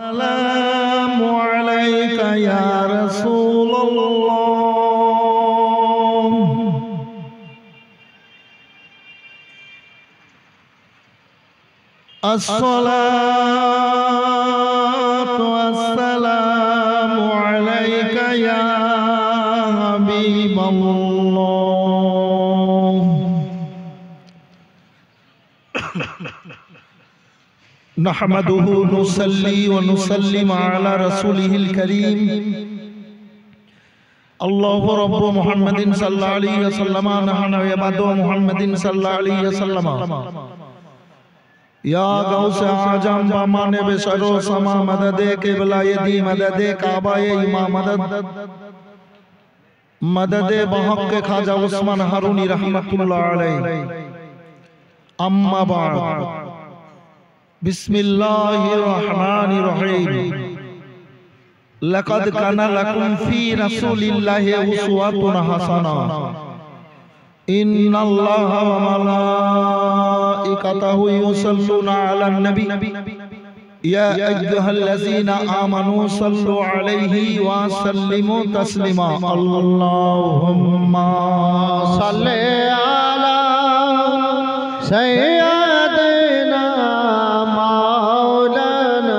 السلام عليك يا رسول الله الصلاة والسلام عليك يا حبيب الله نحمده نصلي ونسلم على رسوله الكريم الله رب محمد صلى الله عليه وسلم نحن عباد محمد صلى الله عليه وسلم या गौस आजम बमाने बेशरो समा मदद क़िबला यदी मदद काबा इमा मदद मदद बहक़ खाजा उस्मान हारूनी रहमतुल्लाह अलैहि अम्मा बाद बिस्मिल्लाहिर रहमानिर रहीम लक़द काना लकुम फ़ी रसूलिल्लाहि उस्वतुन हसना इन्नल्लाह व मलाइकतहु युसल्लूना अलन नबी या अय्युहल्लज़ीना आमनू सल्लु अलैहि व सल्लिमू तस्लीमा अल्लाहुम्मा सल्लि अला सय्यदिना मौलाना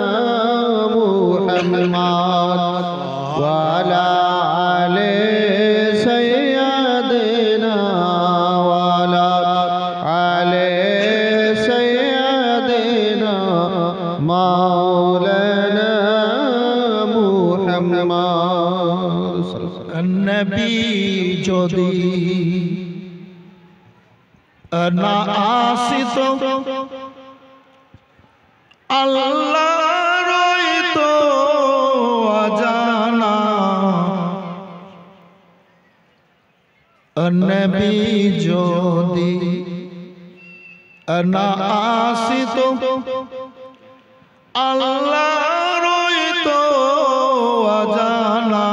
मुहम्मद व अला आलि सय्यदिना व अला आलि सय्यदिना मौलाना मुहम्मद नबी जोदी ना आसित अल्लाह रोइतो अजाना नबी जोदी ना आसित अल्लाह रोइतो अजाना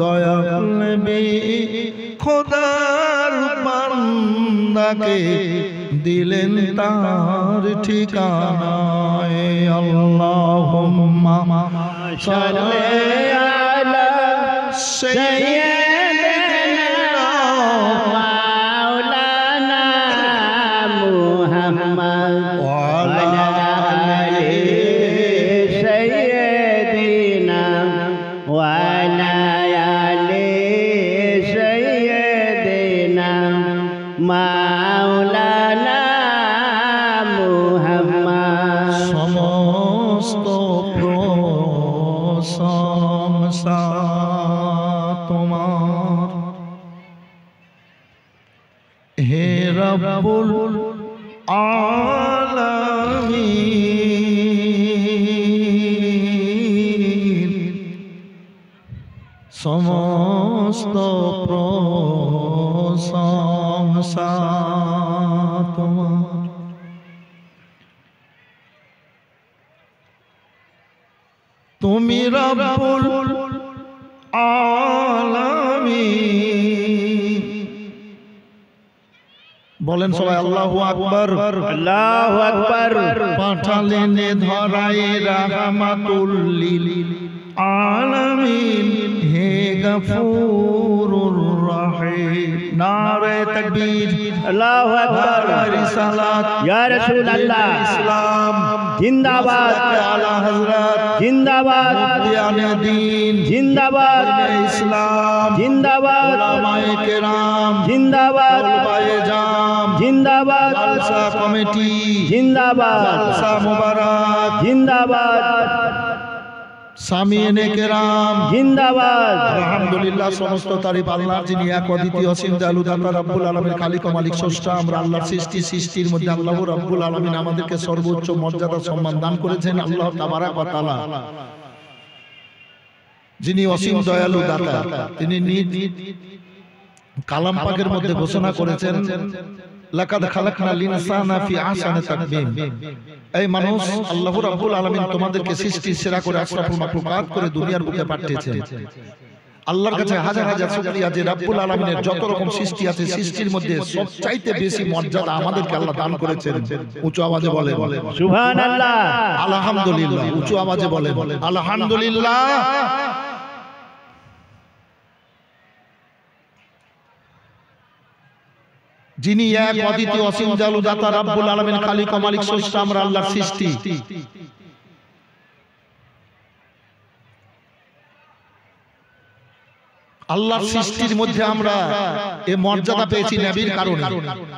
दयाल नबी खुदार বান্দাকে দিলেন তার ঠিকানায় আল্লাহুম্মা সাল্লি আলা সাইয়্যিদিনা মাওলানা মুহাম্মদ ওয়া আলা আলি সাইয়্যিদিনা ওয়া আলা আলি সাইয়্যিদিনা মাওলানা মুহাম্মদ সমস্ত প্রশংসা তোমার হে রব্বুল আলামিন সমস্ত প্রশংসা তোমার তুমি রব্বুল আলামিন বলেন সবাই আল্লাহু আকবার আল্লাহু আকবার পাঠালেন ধরায় রাহমাতুল লিল আলামিন হে গফুরুর রহিম নারে তাকবীর আল্লাহু আকবার রিসালাত ইয়া রাসূলুল্লাহ ইসলাম জিন্দাবাদ আলা হযরত জিন্দাবাদ মুফতিয়ানে দ্বীন জিন্দাবাদ ইসলাম জিন্দাবাদ উলামায়ে কেরাম জিন্দাবাদ উলামায়ে জাম জিন্দাবাদ জালসা কমিটি জিন্দাবাদ জালসা মুবারক জিন্দাবাদ সামিনে কেরাম জিন্দাবাদ আলহামদুলিল্লাহ সমস্ত তারিফ আল্লাহর যিনি এক অদ্বিতীয় অসীম দয়ালু দাতা রব্বুল আলামিন খালিক ও মালিক স্রষ্টা আমরা আল্লাহর সৃষ্টির মধ্যে আল্লাহ রব্বুল আলামিন আমাদেরকে সর্বোচ্চ মর্যাদা সম্মান দান করেছেন আল্লাহ তাবারাক ওয়া তাআলা যিনি অসীম দয়ালু দাতা তিনি নিজ কালাম পাকের মধ্যে ঘোষণা করেছেন লাকাদ খালাকনাল ইনসানা ফি আহসানি তাকবীম এই মানুষ আল্লাহ রাব্বুল আলামিন তোমাদেরকে সৃষ্টির সেরা করে আশরাফুল মাখলুকাত করে দুনিয়ার বুকে পাঠিয়েছেন আল্লাহর কাছে হাজার হাজার শুকরিয়া যে রব্বুল আলামিনের যত রকম সৃষ্টি আছে সৃষ্টির মধ্যে সবচাইতে বেশি মর্যাদা আমাদেরকে আল্লাহ দান করেছেন। উঁচু আওয়াজে বলেন সুবহানাল্লাহ, আলহামদুলিল্লাহ। উঁচু আওয়াজে বলেন আলহামদুলিল্লাহ। যিনি এক অদ্বিতীয় অসীম দয়ালু দাতা রব্বুল আলামিন খালিক ও মালিক স্রষ্টা আমরা আল্লাহর সৃষ্টি। আল্লাহর সৃষ্টির মধ্যে আমরা এই মর্যাদা পেয়েছি নবীর কারণে।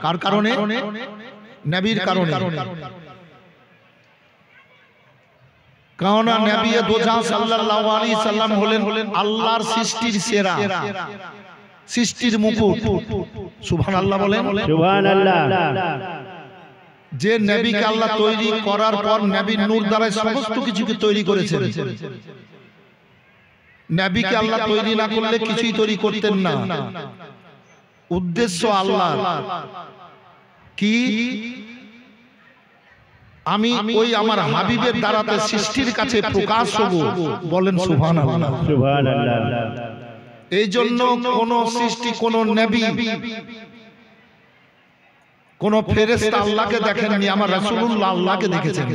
কার কারণে? নবীর কারণে। কারণ নবী দোজা সাল্লাল্লাহু আলাইহি সাল্লাম হলেন আল্লাহর সৃষ্টির সেরা, সৃষ্টির মুকুট। সুবহানাল্লাহ বলেন সুবহানাল্লাহ। যে নবীকে আল্লাহ তৈরি করার পর নবীর নূর দ্বারা সমস্ত কিছুকে তৈরি করেছেন। নবীকে আল্লাহ তৈরি না করলে কিছুই তৈরি করতেন না। উদ্দেশ্য আল্লাহ কি? আমি ওই আমার হাবিবের দ্বারাতে সৃষ্টির কাছে প্রকাশ হব। বলেন সুবহানাল্লাহ সুবহানাল্লাহ। এই জন্য কোন সৃষ্টি, কোন নবী, কোন ফেরেশতা আল্লাহকে দেখেননি, আমার রাসূলুল্লাহ আল্লাহকে দেখেছেন।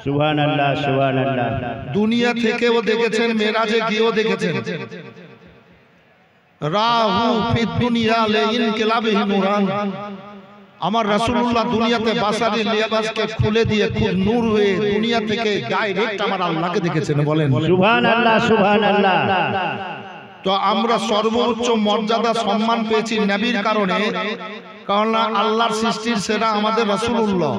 সুবহানাল্লাহ সুবহানাল্লাহ। দুনিয়া থেকেও দেখেছেন, মেরাজে গিয়েও দেখেছেন। রাহু ফিদ দুনিয়া লে ইনকিলাবিহি নূরান। আমার রাসূলুল্লাহ দুনিয়াতে বাসারি লিবাসকে খুলে দিয়ে খুব নূর হয়ে দুনিয়া থেকে ডাইরেক্ট আমার আল্লাহকে দেখেছেন। বলেন সুবহানাল্লাহ সুবহানাল্লাহ। তো আমরা সর্বোচ্চ মর্যাদা সম্মান পেয়েছি নবীর কারণে। কারণ আল্লাহর সৃষ্টির সেরা আমাদের রাসূলুল্লাহ।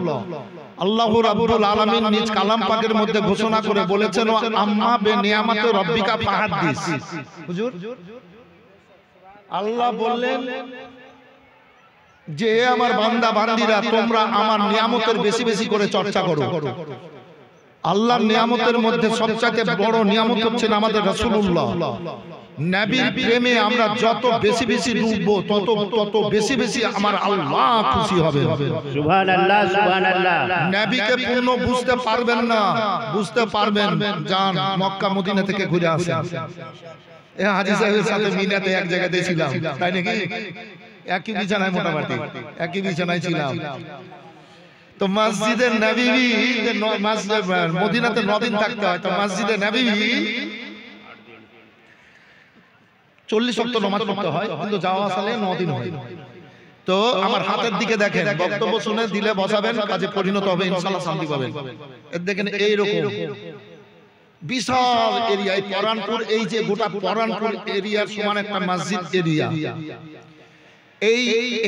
আল্লাহ রাব্বুল আলামিন নিজ কালাম পাকের মধ্যে ঘোষণা করে বলেছেন, আম্মা বিনিয়ামাতি রাব্বিকা ফাহাদ্দিস। হুজুর আল্লাহ বললেন যে আমার বান্দা বান্দীরা তোমরা আমার নিয়ামতের বেশি বেশি করে চর্চা করো। আল্লাহর নিয়ামতের মধ্যে সবচেয়ে বড় নিয়ামত হচ্ছেন আমাদের রাসূলুল্লাহ। নবীর প্রেমে আমরা যত বেশি বেশি ডুববো তত তত বেশি বেশি আমার আল্লাহ খুশি হবে। সুবহানাল্লাহ সুবহানাল্লাহ। নবীকে পূর্ণ বুঝতে পারবেন না, বুঝতে পারবেন যান মক্কা মদিনা থেকে ঘুরে আসেন। এ হাজী সাহেবের সাথে মিনাতে এক জায়গাতে ছিলাম, তাই নাকি? একই বিছানায়, মোটামুটি একই বিছানায় ছিলাম। তো মসজিদে নববী, মদিনাতে 9 দিন থাকতে হয়। তো মসজিদে নববী 40 ওয়াক্ত নামাজ পড়তে হয়, কিন্তু যাওয়া আসলে 9 দিন হয়। তো আমার হাতের দিকে দেখেন, বক্তব্য শুনে দিলে বসাবেন, কাজে পরিণত হবে, ইনশাআল্লাহ শান্তি পাবেন। এর দেখেন এইরকম বিশাল এরিয়ায় পরানপুর, এই যে গোটা পরানপুর এরিয়ার সমান একটা মসজিদ এরিয়া।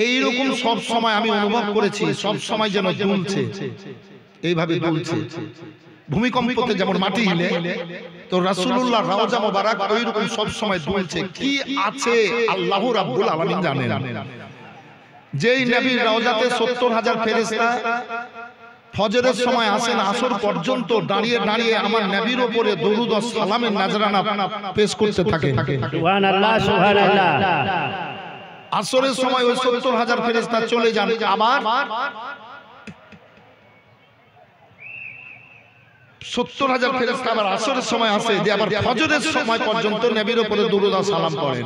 এইরকম সব সময় আমি অনুভব করেছি, সব সময় যেন দুলছে, এইভাবে দুলছে। ভূমিকম্পতে যেমন মাটি হিলে, তো রাসূলুল্লাহ রওজা মোবারক ওইরকম সব সময় দুলছে। কি আছে আল্লাহ রাব্বুল আলামিন জানেন। যেই নবীর রওজাতে 70,000 ফেরেশতা ফজরের সময় আসেন, আসর পর্যন্ত দাঁড়িয়ে দাঁড়িয়ে আমার নবীর উপরে দরুদ ও সালামের নজরানা পেশ করতে থাকে। সুবহানাল্লাহ সুবহানাল্লাহ। আসরের সময় ওই 70,000 ফেরেশতা চলে যান, আবার 70,000 ফেরেশতা আবার আসরের সময় আসে, যে আবার ফজরের সময় পর্যন্ত নবীর উপরে দরুদ ও সালাম পড়েন।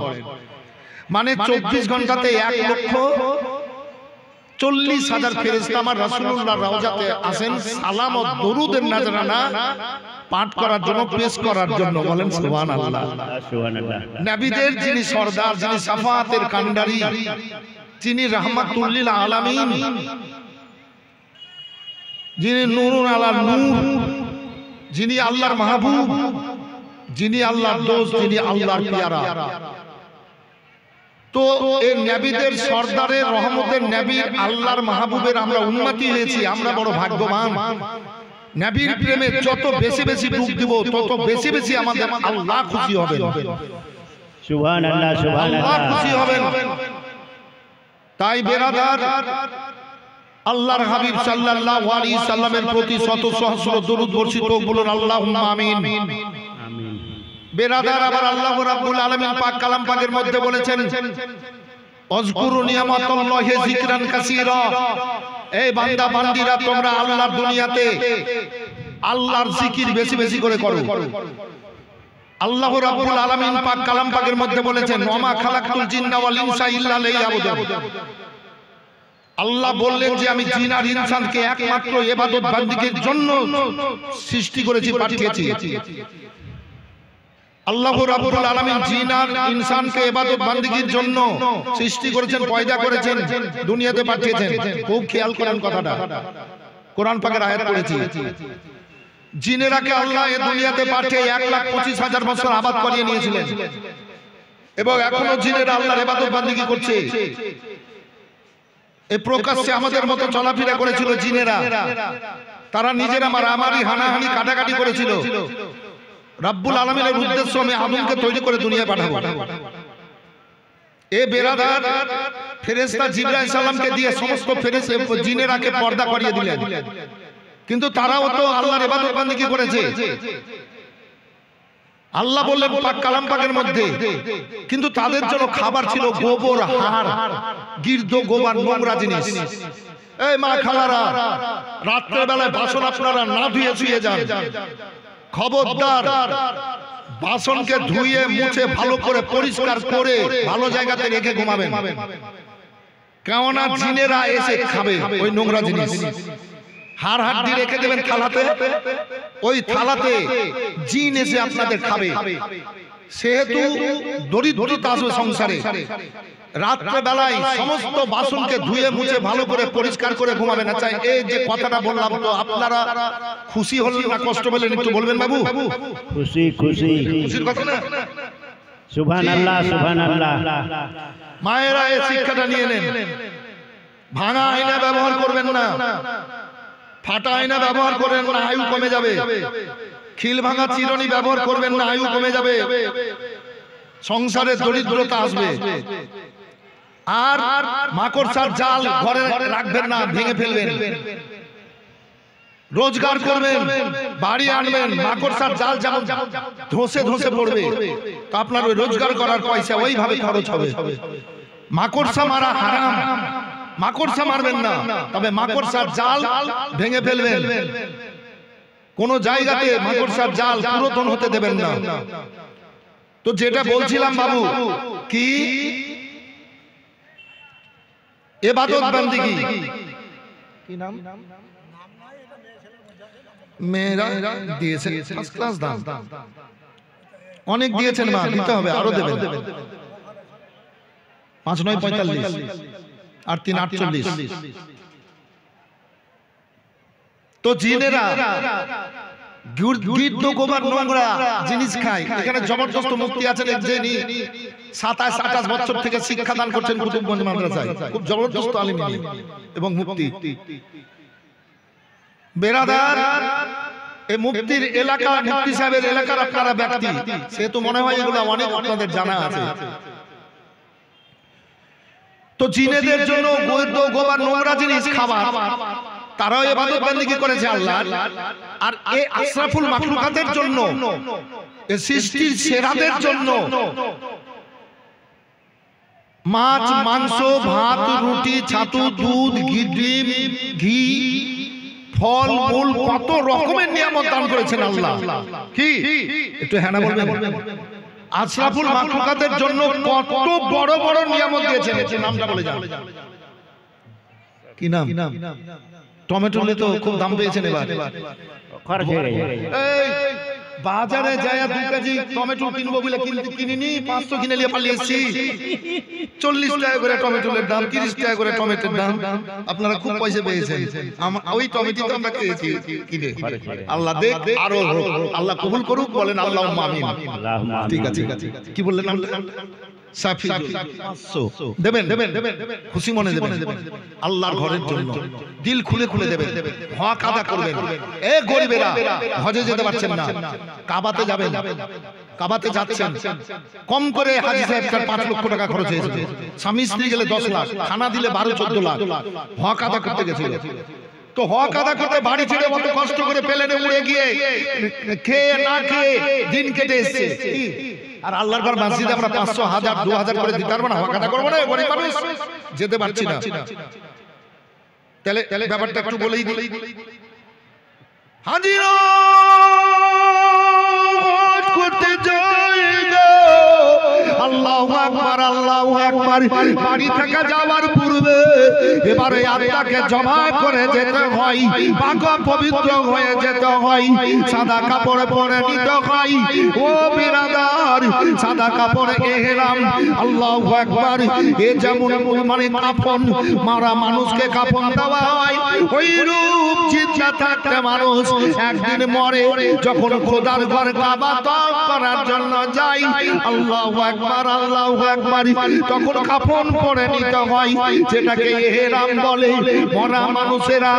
মানে 24 ঘন্টাতে 1,40,000 ফেরেশতা আমার রাসূলুল্লাহর রওজাতে আসেন সালাম ও দরুদের নজরানা পাঠ করার জন্য, পেশ করার জন্য। বলেন সুবহানাল্লাহ সুবহানাল্লাহ। নবীদের যিনি সরদার, যিনি শাফাআতের কান্ডারি, যিনি রাহমাতুল লিল আলামিন, যিনি নূরুন আলা নূর, যিনি আল্লাহর মাহবুব, যিনি আল্লাহর দোস্ত, যিনি আল্লাহর পেয়ারা। তো এই নবীদের সরদারের, রহমতের নবীর, আল্লাহর মাহবুবের আমরা উম্মতি হয়েছি, আমরা বড় ভাগ্যবান। নবীর প্রেমে যত বেশি বেশি ডুব দিব তত বেশি বেশি আমাদের আল্লাহ খুশি হবেন। সুবহানাল্লাহ সুবহানাল্লাহ। আল্লাহ খুশি হবেন। তাই বেরাদার, আল্লাহর হাবিব সাল্লাল্লাহু আলাইহি সাল্লামের প্রতি শত সহস্র দরুদ বর্ষিত বলুন আল্লাহুম্মা আমিন। বেরাদার, আবার আল্লাহ রাব্বুল আলামিন পাক কালাম পাকের মধ্যে বলেছেন, আযকুরু নিয়ামাতাল্লাহি যিকরান কাসীরা। এই বান্দা বান্দীরা, তোমরা আল্লাহর দুনিয়াতে আল্লাহর জিকির বেশি বেশি করে করো। আল্লাহ রাব্বুল আলামিন পাক কালাম পাকের মধ্যে বলেছেন ওমা খালাকতুল জিন্না ওয়াল ইনসা ইল্লা লিয়াবুদুন। আল্লাহ বললেন যে আমি জিন আর ইনসানকে একমাত্র ইবাদত বান্দিগির জন্য সৃষ্টি করেছি, পাঠিয়েছি। আল্লাহ রাব্বুল আলামিন জিন আর ইনসানকে ইবাদত বান্দিগির জন্য সৃষ্টি করেছেন, পয়দা করেছেন, দুনিয়াতে পাঠিয়েছেন। খুব খেয়াল করেন কথাটা, কোরআন পাকের আয়াত পড়েছি। জিনেরাকে আল্লাহ এই দুনিয়াতে পাঠিয়ে 1,25,000 বছর আবাদ করিয়ে নিয়েছিলেন এবং এখনো জিনেরা আল্লাহর ইবাদত বান্দিগি করছে। এই প্রকাশ্যে আমাদের মতো চলাফেরা করেছিল জিনেরা, তারা নিজেরা মারামারি হানাহানি কাটাকাটি করেছিল। রব্বুল আলামিনের উদ্দেশ্য আমি আদমকে তৈরি করে দুনিয়ায় পাঠাবো। এ বেরাদার ফেরেশতা জিবরাইল সালামকে দিয়ে সমস্ত ফেরেশতা জিনেরাকে পর্দা করিয়ে দিলেন, কিন্তু তারাও তো আল্লাহর ইবাদত বান্দিগি করেছে। আল্লাহ বললেন পাক কালাম পাকের মধ্যে, কিন্তু তাদের জন্য খাবার ছিল গোবর, হাড়, গির্দ, গোবর, নোংরা জিনিস। এই মা খালারা, রাত্রে বেলায় বাসন আপনারা না ধুয়ে শুয়ে যান, খবরদার বাসনকে ধুয়ে মুছে ভালো করে পরিষ্কার করে ভালো জায়গাতে রেখে ঘুমাবেন, কেননা জিনেরা এসে খাবে ওই নোংরা জিনিস। হাড় হাড্ডি রেখে দেবেন থালাতে, ওই থালাতে জিন এসে আপনাদের খাবে। সেহেতু দরিদ্রতা আসবে সংসারে। রাত্রে বেলায় সমস্ত বাসনকে ধুয়ে মুছে ভালো করে পরিষ্কার করে ঘুমাবেন। আচ্ছা, এই যে কথাটা বললাম, তো আপনারা খুশি হলেন না কষ্ট পেলেন একটু বলবেন বাবু? খুশি খুশি, খুশির কথা না? সুবহানাল্লাহ সুবহানাল্লাহ। মায়েরা এই শিক্ষাটা নিয়ে নেন। ভাঙা আয়না ব্যবহার করবেন না, ফাটা আয়না ব্যবহার করেন না, আয়ু কমে যাবে। খিল ভাঙা চিরুনি ব্যবহার করবেন না, আয়ু কমে যাবে, সংসারে দরিদ্রতা আসবে। আর মাকড়সার জাল ঘরে রাখবেন না, ভেঙে ফেলবেন। রোজগার করবেন, বাড়ি আনবেন, মাকড়সার জাল যেমন ধসে ধসে পড়বে, তো আপনার ওই রোজগার করার পয়সা ওইভাবে খরচ হবে। মাকড়সা মারা হারাম, মাকড়সা মারবেন না, তবে মাকড়সার জাল ভেঙে ফেলবেন। কোন জায়গাতে মাকড়সার জাল পুরাতন হতে দেবেন না। তো যেটা বলছিলাম বাবু, কি ইবাদত বান্দিগি, কি নাম মেয়েরা দিয়েছে ফার্স্ট ক্লাস দান, অনেক দিয়েছেন মা, দিতে হবে, আরো দেবেন। 5 9 45 আর 3 48। তো জিনেরা গির্দ, গোবর, নোংরা জিনিস খায়। এখানে জবরদস্ত মুফতি আছেন যিনি 27 28 বছর থেকে শিক্ষাদান করছেন কুতুবগঞ্জ মাদ্রাসায়, খুব জবরদস্ত আলিম এবং মুফতি। বেরাদার, এই মুফতির এলাকা, মুফতি সাহেবের এলাকার আপনারা ব্যক্তি, সেহেতু মনে হয় এগুলো অনেক আপনাদের জানা আছে। তো জিনেদের জন্য গির্দ, গোবর, নোংরা জিনিস খাবার, তারাও ইবাদত বান্দিগি করেছে আল্লাহ। আর এই আশরাফুল মাখলুকাতের জন্য, এই সৃষ্টির সেরাদের জন্য মাছ, মাংস, ভাত, রুটি, ছাতু, দুধ, ডিম, ঘি, ফল মূল, কত রকমের নিয়ামত দান করেছেন আল্লাহ। কি একটু হ্যাঁ না বলবেন? আশরাফুল মাখলুকাতের জন্য কত বড় বড় নিয়ামত দিয়েছেন, এর নামটা বলে যান। কি নাম? টমেটো তো খুব দাম পেয়েছেন এবার, খরচ হয়ে গেছে। এই বাজারে যায় 2 কেজি টমেটো কিনবো বলে কিনিনি, 500 কিনে নিয়ে পালিয়ে এসেছি। 40 টাকা করে টমেটোর দাম, 30 টাকা করে টমেটোর দাম। আপনারা খুব পয়সা পেয়েছেন, ওই টমেটো তো আমরা খেয়েছি কিনে। আল্লাহ দেখ আরো, আল্লাহ কবুল করুক, বলেন আল্লাহুম্মা আমিন। ঠিক আছে, কি বললেন? সাফি 500 দেবেন, খুশি মনে দেবেন, আল্লাহর ঘরের জন্য দিল খুলে খুলে দেবেন, হক আদা করবেন। এ গরিবেরা হজে যেতে পারছেন না, কাবাতে যাবেন, কাবাতে যাচ্ছেন, কম করে হাজী সাহেব 5 লক্ষ টাকা খরচ হয়েছে, স্বামী স্ত্রী গেলে 10 লাখ, খানা দিলে 12-14 লাখ, হক আদা করতে গেছিল। তো হক আদা করতে বাড়ি ছেড়ে কত কষ্ট করে প্লেনে উড়ে গিয়ে খেয়ে না খেয়ে দিন কেটে এসেছে। আর আল্লাহর ঘর মসজিদে আমরা 500 1000 2000 করে দিতে পারবো না, হক আদা করবো না? গরিব মানুষ যেতে পারছি না। তাহলে ব্যাপারটা একটু বলেই দিই। হাজিরা করতে যাও একবার বাড়ি থেকে যাওয়ার পূর্বে এবারে আত্মাকে জমা করে যেতে হয়, পাক পবিত্র হয়ে যেতে হয়, সাদা কাপড় পরে নিতে হয়। ও বিরাদার, সাদা কাপড়ে ইহরাম, আল্লাহু আকবার। এ যেমন মানে কাফন, মারা মানুষকে কাফন দেওয়া হয়, ওই রূপ চিন্তা থাকতে মানুষ একদিন মরে, যখন খোদার ঘর কাবা তওয়াফ করার জন্য যায়, আল্লাহু আকবার আল্লাহু আকবার, তখন কাফন পরে নিতে হয়, যেটাকে ইহরাম বলে। মরা মানুষেরা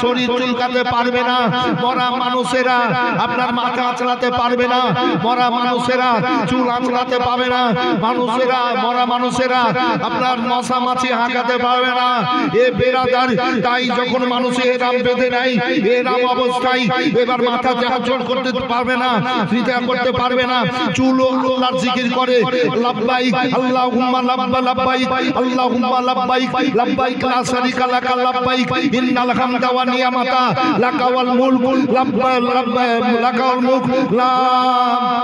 শরীর চুলকাতে পারবে না, মরা মানুষেরা আপনার মাথা আঁচড়াতে পারবে না, মরা মানুষেরা চুল আঁচড়াতে পারবে না, মানুষেরা মরা মানুষেরা আপনার মশা মাছি হাঁকাতে পারবে না। এ বেরাদার, তাই যখন মানুষ ইহরাম বেঁধে নেয়, ইহরাম অবস্থায় এবার মাথাতে আঁচড় করতে পারবে না, ফিতা করতে পারবে না, চুল আল্লাহর জিকির করে, লাব্বাইক আল্লাহুম্মা লাব্বাইক আল্লাহুম্মা লাব্বাইক লাব্বাইক লা শারীকা লাক লাব্বাইক ইন্নাল হামদা ওয়া নিয়ামাতা লাকা ওয়াল মুলক লাকাল মুলক লা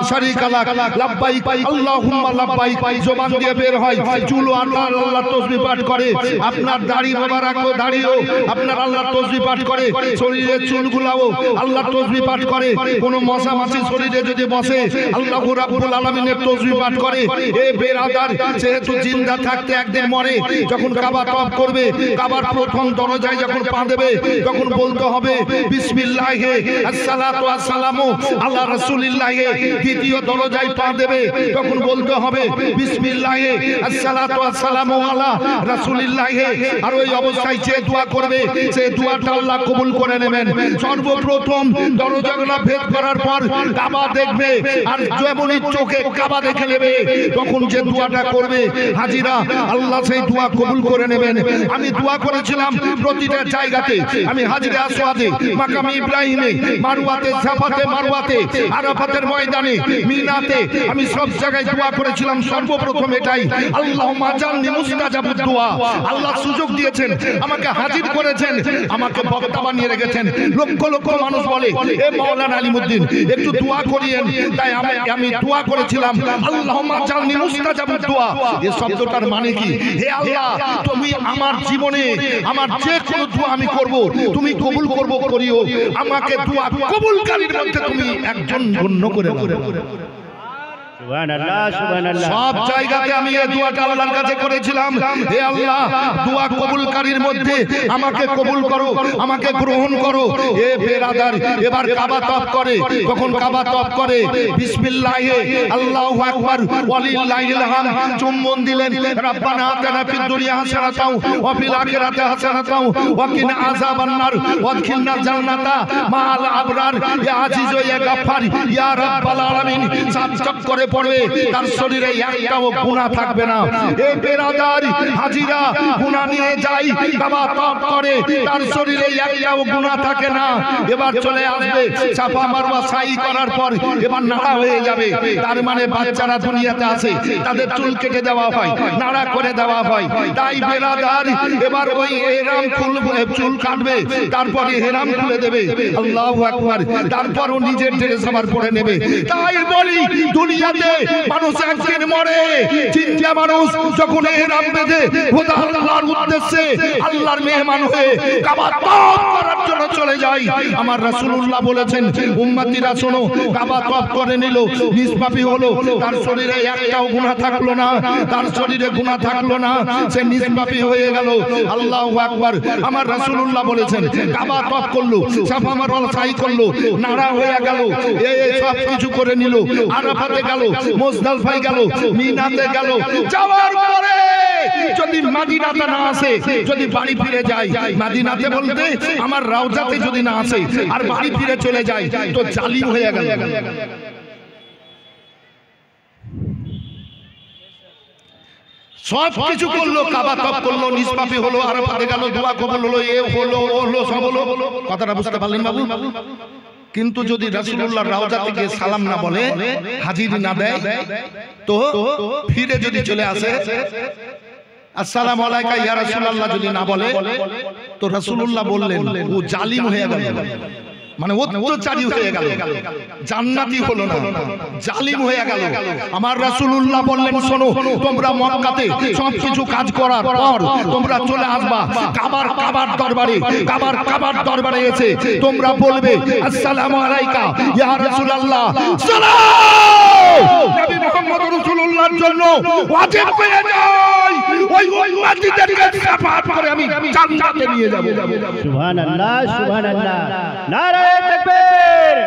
শারীকা লাক লাব্বাইক আল্লাহুম্মা লাব্বাইক জবান দিয়ে বের হয়, চুল আল্লাহর তাসবিহ পাঠ করে, আপনার দাড়ি মোবারক দাড়িও আপনার আল্লাহর তাসবিহ পাঠ করে, শরীরের চুলগুলাও আল্লাহর তাসবিহ পাঠ করে, কোন মশা মাছি শরীরে যদি বসে আল্লাহু রাব্বুল আলামিনের তাসবিহ পাঠ করে। এ বেরাদার, যেহেতু জিন্দা থাকতে একদিন মরে, যখন কাবা তওয়াফ করবে, কাবার প্রথম দরজায় যখন পা দেবে, তখন বলতে হবে বিসমিল্লাহি আসসালাতু আসসালামু আলা রাসূলিল্লাহি। দ্বিতীয় দরজায় পা দেবে, তখন বলতে হবে বিসমিল্লাহি আসসালাতু আসসালামু আলা রাসূলিল্লাহি। আর ওই অবস্থায় যে দোয়া করবে, সেই দোয়াটা আল্লাহ কবুল করে নেবেন। সর্বপ্রথম দরজাগুলো ভেদ করার পর কাবা দেখবে, আর যেমনই চোখে কাবা দেখে নেবে, তখন যে দোয়াটা করবে হাজিরা, আল্লাহ সেই দোয়া কবুল করে নেবেন। আমি দোয়া করেছিলাম প্রতিটা জায়গাতে, আমি হাজিরে আসওয়াদে, মাকামে ইব্রাহিমে, মারওয়াতে, সাফাতে, মারওয়াতে, আরাফাতের ময়দানে, মিনাতে, আমি সব জায়গায় দোয়া করেছিলাম। সর্বপ্রথম এটাই, আল্লাহুম্মা জাআলনি মুস্তাজাবুদ দুআ। আল্লাহ সুযোগ দিয়েছেন, আমাকে হাজির করেছেন, আমাকে বক্তা বানিয়ে রেখেছেন। লক্ষ লক্ষ মানুষ বলে, এ মাওলানা আলিমউদ্দিন একটু দোয়া করিয়েন, তাই আমি দোয়া করেছিলাম আল্লাহুম্মা জাআলনি মুস্তাজাবুদ দুআ। এই শব্দটার মানে কি? হে আল্লাহ, তুমি আমার জীবনে আমার যে কোনো দোয়া আমি করব, তুমি কবুল করিও, আমাকে দোয়া কবুলকারীর মধ্যে তুমি একজন গণ্য করে নাও। সুবহানাল্লাহ সুবহানাল্লাহ। সব জায়গাতে আমি এই দোয়াটা আল্লাহর কাছে করেছিলাম, হে আল্লাহ, দোয়া কবুলকারীর মধ্যে আমাকে কবুল করো, আমাকে গ্রহণ করো। এ বেরাদার, এবার কাবা তওয়াফ করে, কখন কাবা তওয়াফ করে বিসমিল্লাহি আল্লাহু আকবার ওয়ালিল্লাহিল হামদ, চুম্বন দিলেন, রাব্বানা আতিনা ফিদ দুনিয়া হাসানাতাও ওয়া ফিল আখিরাতি হাসানাতাও ওয়া কিনা আযাবান নার ওয়াদখিলনা জান্নাতা মাআল আবরার। ইয়া আজিজ ইয়া গাফফার ইয়া রাব্বাল আলামিন। সাত করে পড়বে, তার শরীরে একটাও গুনাহ থাকবে না। এ বেরাদার, হাজিরা গুনাহ নিয়ে যায়, কাবা তওয়াফ করে, তার শরীরে একটাও গুনাহ থাকে না। এবার চলে আসবে সাফা মারওয়া সাই করার পর, এবার নাড়া হয়ে যাবে। তার মানে বাচ্চারা দুনিয়াতে আসে, তাদের চুল কেটে দেওয়া হয়, নাড়া করে দেওয়া হয়। তাই বেরাদার, এবার ওই ইহরাম চুল কাটবে, তারপর ইহরাম খুলে দেবে, আল্লাহু আকবার। তারপর ও নিজের ড্রেস আবার পরে নেবে। তাই বলি, দুনিয়াতে মানুষ একদিন মরে, চিন্তা মানুষ যখন ইহরাম বেঁধে খোদা আল্লাহর উদ্দেশ্যে আল্লাহর মেহমান হয়ে কাবা তওয়াফ করার জন্য চলে যায়। আমার রাসূলুল্লাহ বলেছেন, উম্মতিরা শোনো, কাবা তওয়াফ করে নিল, নিষ্পাপী হলো, তার শরীরে একটাও গুনাহ থাকলো না, তার শরীরে গুনাহ থাকলো না, সে নিষ্পাপী হয়ে গেল। আল্লাহু আকবার। আমার রাসূলুল্লাহ বলেছেন, কাবা তওয়াফ করলো, সাফা মারওয়া সাই করলো, নাড়া হয়ে গেল, এই সব কিছু করে নিল, আরাফাতে গেল, মুজদালিফায় গেল, মিনাতে গেল, যাওয়ার পরে যদি মদিনাতে না আসে, যদি বাড়ি ফিরে যায়, মদিনাতে বলতে আমার রওজাতে যদি না আসে আর বাড়ি ফিরে চলে যায়, তো জালিম হয়ে গেল। সব কিছু করলো, কাবা তওয়াফ করলো, নিষ্পাপী হলো, আরাফাতে গেল, দোয়া কবুল হলো, এ হলো ও হলো, সব হলো। কথাটা বুঝতে পারলেন বাবু? কিন্তু যদি রাসূলুল্লাহর রওজা থেকে সালাম না বলে, হাজিরি না দেয়, তো ফিরে যদি চলে আসে, আসসালামু আলাইকা ইয়া রাসূলুল্লাহ যদি না বলে, তো রাসূলুল্লাহ বললেন ও জালিম হয়ে গেল। মানে অত্যাচারী হয়ে গেল, জান্নাতি হলো না, জালিম হয়ে গেল। আমার রাসূলুল্লাহ বললেন, শোনো, তোমরা মক্কাতে সবকিছু কাজ করার পর তোমরা চলে আসবা কাবার দরবারে এসে তোমরা বলবে, আসসালামু আলাইকা ইয়া রাসূলুল্লাহ, সালাম। নবী মুহাম্মদ রাসূলুল্লাহর জন্য ওয়াজিব হয়ে যায় ওই উম্মতিদেরকে শাফাআত করে আমি জান্নাতে নিয়ে যাব। সুবহানাল্লাহ, সুবহানাল্লাহ। নারায়ে তাকবীর,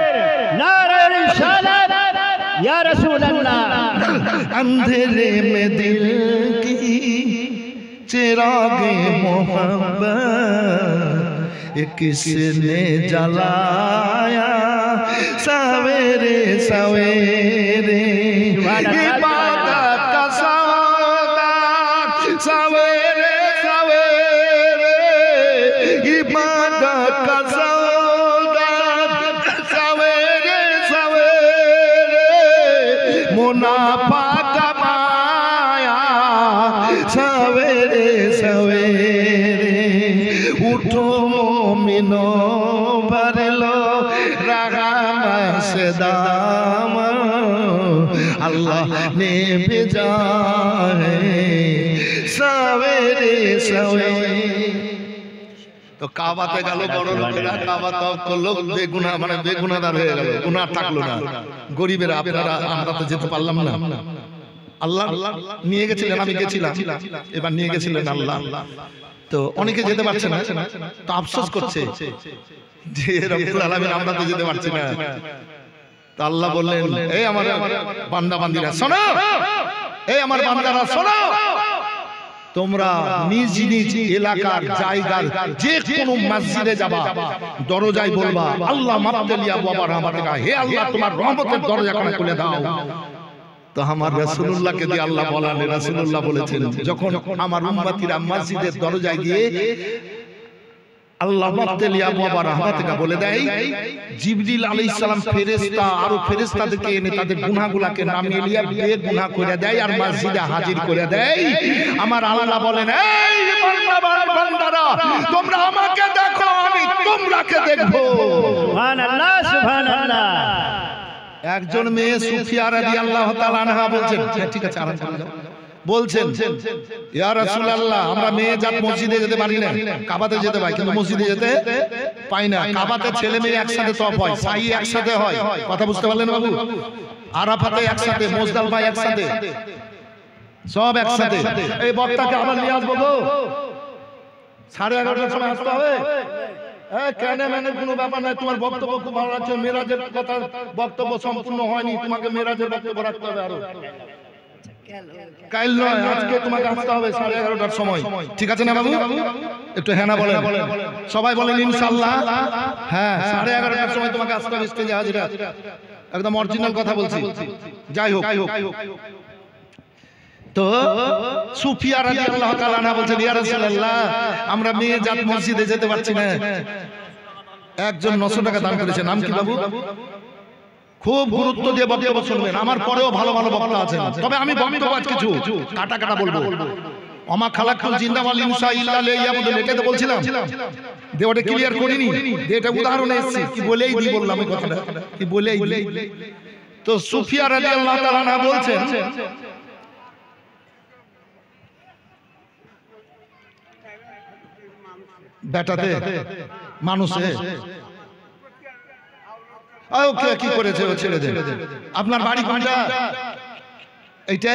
নারায়ে রিসালাত, ইয়া রাসূলুল্লাহ। अंधेरे में दिल की चिरागे मोहब्बत किसने जलाया सवेरे सवेरे, इबादत का सौदा सवेरे सवेरे, इबादत का सौदा सवेरे सवेरे, मुनाफा कमाया सवेरे सवेरे। उठो मोमिनो भर लो रहमत से दाम, अल्लाह ने भेजा है सवेरे सवेरे। তো কাবাতে গেল বড় লোকেরা, কাবা তওয়াফ করলো, বেগুনা মানে বেগুনাদার হয়ে গেল, গুনাহ থাকলো না। গরিবেরা আপনারা আমরা তো যেতে পারলাম না, আল্লাহ নিয়ে গেছিলেন, আমি গেছিলাম, এবার নিয়ে গেছিলেন আল্লাহ। তো অনেকে যেতে পারছে না, তো আফসোস করছে যে রব্বুল আলামিন আমরা তো যেতে পারছি না। তো আল্লাহ বললেন, এই আমার বান্দা বান্দিরা শোনো, এই আমার বান্দারা শোনো, তোমরা নিজ নিজ এলাকার জায়গার যে কোনো মসজিদে যাবা, দরজায় বলবা, আল্লাহ মাফতালিয়া বাবা রহমাতিকা, হে আল্লাহ তোমার রহমতের দরজাখানা খুলে দাও। তো আমার রাসূলুল্লাহকে দিয়ে আল্লাহ বলেন, রাসূলুল্লাহ বলেছেন, যখন আমার উম্মতিরা মসজিদের দরজায় গিয়ে আল্লাহ মাফতালিয়া বাবা রহমাতিকা বলে দেয়, জিবরিল আলাইহিস সালাম ফেরেশতা আরো ফেরেশতাদেরকে এনে তাদের গুনাহগুলোকে নামিয়ে নিয়ে বেগুনাহ করে দেয় আর মসজিদে হাজির করে দেয়। আমার আল্লাহ বলেন, এই বান্দারা তোমরা আমাকে দেখো, আমি তোমরাকে দেখবো। সুবহানাল্লাহ, সুবহানাল্লাহ। একজন মেয়ে সুফিয়া রাদিয়াল্লাহু তাআলা আনহা বলছেন, ঠিক আছে আরাম করে যাও, বলছেন, ইয়া রাসূলুল্লাহ, আমরা মেয়ে জাত মসজিদে যেতে পারি না, কাবাতে যেতে পাই কিন্তু মসজিদে যেতে পাই না। কাবাতে ছেলে মেয়ে একসাথে তওয়াফ হয়, সাই একসাথে হয়, কথা বুঝতে পারলেন বাবু? আরাফাতে একসাথে, মুজদালিফা একসাথে, সব একসাথে। এই বক্তাকে আবার নিয়ে আসবো গো, 11:30টার সময় আসতে হবে। কেন মানে কোনো ব্যাপার নাই, তোমার বক্তব্য খুব ভালো লাগছে, মেরাজের কথা বক্তব্য সম্পূর্ণ হয়নি, তোমাকে মেরাজের বক্তব্য রাখতে হবে আরো। কাল নয়, আজকে তোমাকে আসতে হবে 11:30টার সময়, ঠিক আছে না বাবু? একটু হ্যাঁ না বলেন, সবাই বলেন ইনশাআল্লাহ। হ্যাঁ, 11:30টার সময় তোমাকে আসতে হবে স্টেজে হাজিরা, একদম অরিজিনাল কথা বলছি। যাই হোক, তো সুফিয়া রাদিয়াল্লাহু তাআলা আনহা বলছেন, ইয়া রাসূলুল্লাহ, আমরা মেয়ে জাত মসজিদে যেতে পারছি না। একজন 900 টাকা দান করেছে, নাম কি বাবু? খুব গুরুত্ব দিয়ে বক্তব্য শুনবেন, আমার পরেও ভালো ভালো বক্তা আছেন, তবে আমি বক্তব্য আজ কিছু কাটা কাটা বলবো। আমা খালাকুল জিন্দাওয়াল ইনসা ইল্লা লিয়াবুদুন, এটা তো বলছিলাম, দেওয়াটা ক্লিয়ার করিনি, এটা উদাহরণ এসেছে, কি বলেই দি বললাম এই কথাটা, কি বলেই দি। তো সুফিয়া রাদিয়াল্লাহু তাআলা আনহা বলছেন, বেটাতে মানুষে ওকে কি করেছে, ও ছেড়ে দেন। আপনার বাড়ি কোনটা? এইটা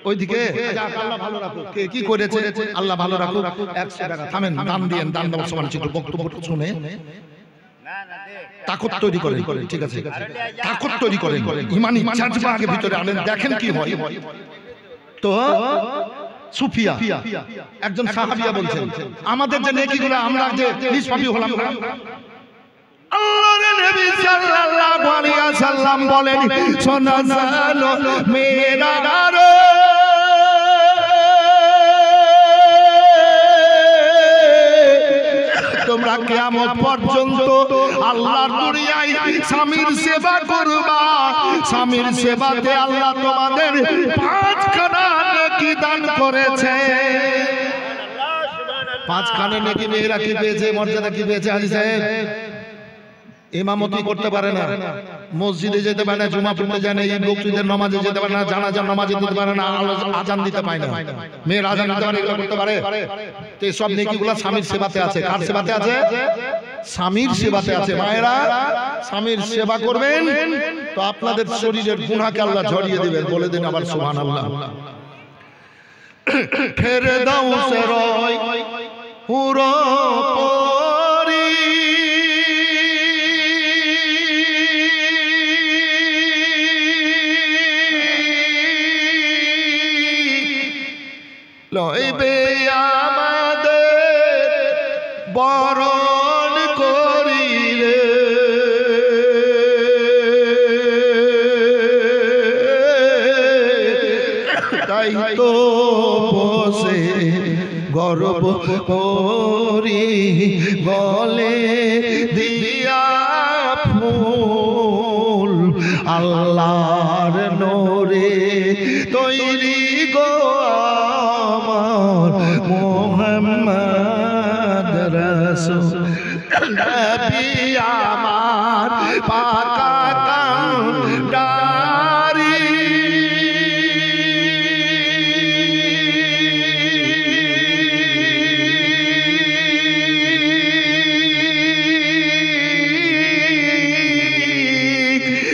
ওইদিকে, আল্লাহ ভালো রাখুক। কে কি করেছে? আল্লাহ ভালো রাখুক। 100 টাকা থামেন, দান দিয়েন, দান দেওয়ার সময় একটু বক্তব্যটা শুনে তাকত তৈরি করেন, ঠিক আছে? তাকত তৈরি করেন, ইমানি চার্জবা আগে ভিতরে আনেন, দেখেন কি হয়। তো সুফিয়া একজন সাহাবিয়া বলছেন, আমাদের যে নেকিগুলো আমরা যে নিষ্পাপী হলাম না, আল্লাহর নবী সাল্লাল্লাহু আলাইহি ওয়াসাল্লাম বলেন, সোনা জানো মেরা গারো, তোমরা কিয়ামত পর্যন্ত আল্লাহর দুনিয়ায় স্বামীর সেবা করবা, স্বামীর সেবাতে আল্লাহ তোমাদের 5 খানা নেকি দান করেছে। পাঁচখানে নাকি মেয়েরা কি পেয়েছে, মর্যাদা কি পেয়েছে হাজী সাহেব? ইমামতি করতে পারে না, মসজিদে যেতে পারে না, জুমা পড়তে যায় না, ঈদ বকরিদের নামাজে যেতে পারে না, জানাজার নামাজে যেতে পারে না, আজান দিতে পারে না। মেয়ের আজান দিতে পারে, এগুলো করতে পারে? তো এই সব নেকিগুলো স্বামীর সেবাতে আছে। কার সেবাতে আছে? স্বামীর সেবাতে আছে। মায়েরা স্বামীর সেবা করবেন তো আপনাদের শরীরের গুনাহকে আল্লাহ ঝরিয়ে দিবেন। বলে দিন আবার সুবহানাল্লাহ। ফেরে দাও সে রয় পুরো পরি, লইবে আমাদের বরণ করিলে, তাই তো বসে গর্ব করি বলে দিয়া ফুল আল্লাহর নূরে তৈরি গো আমার মুহাম্মদ রাসূল, নবী আমার পাকা কান্ডারি।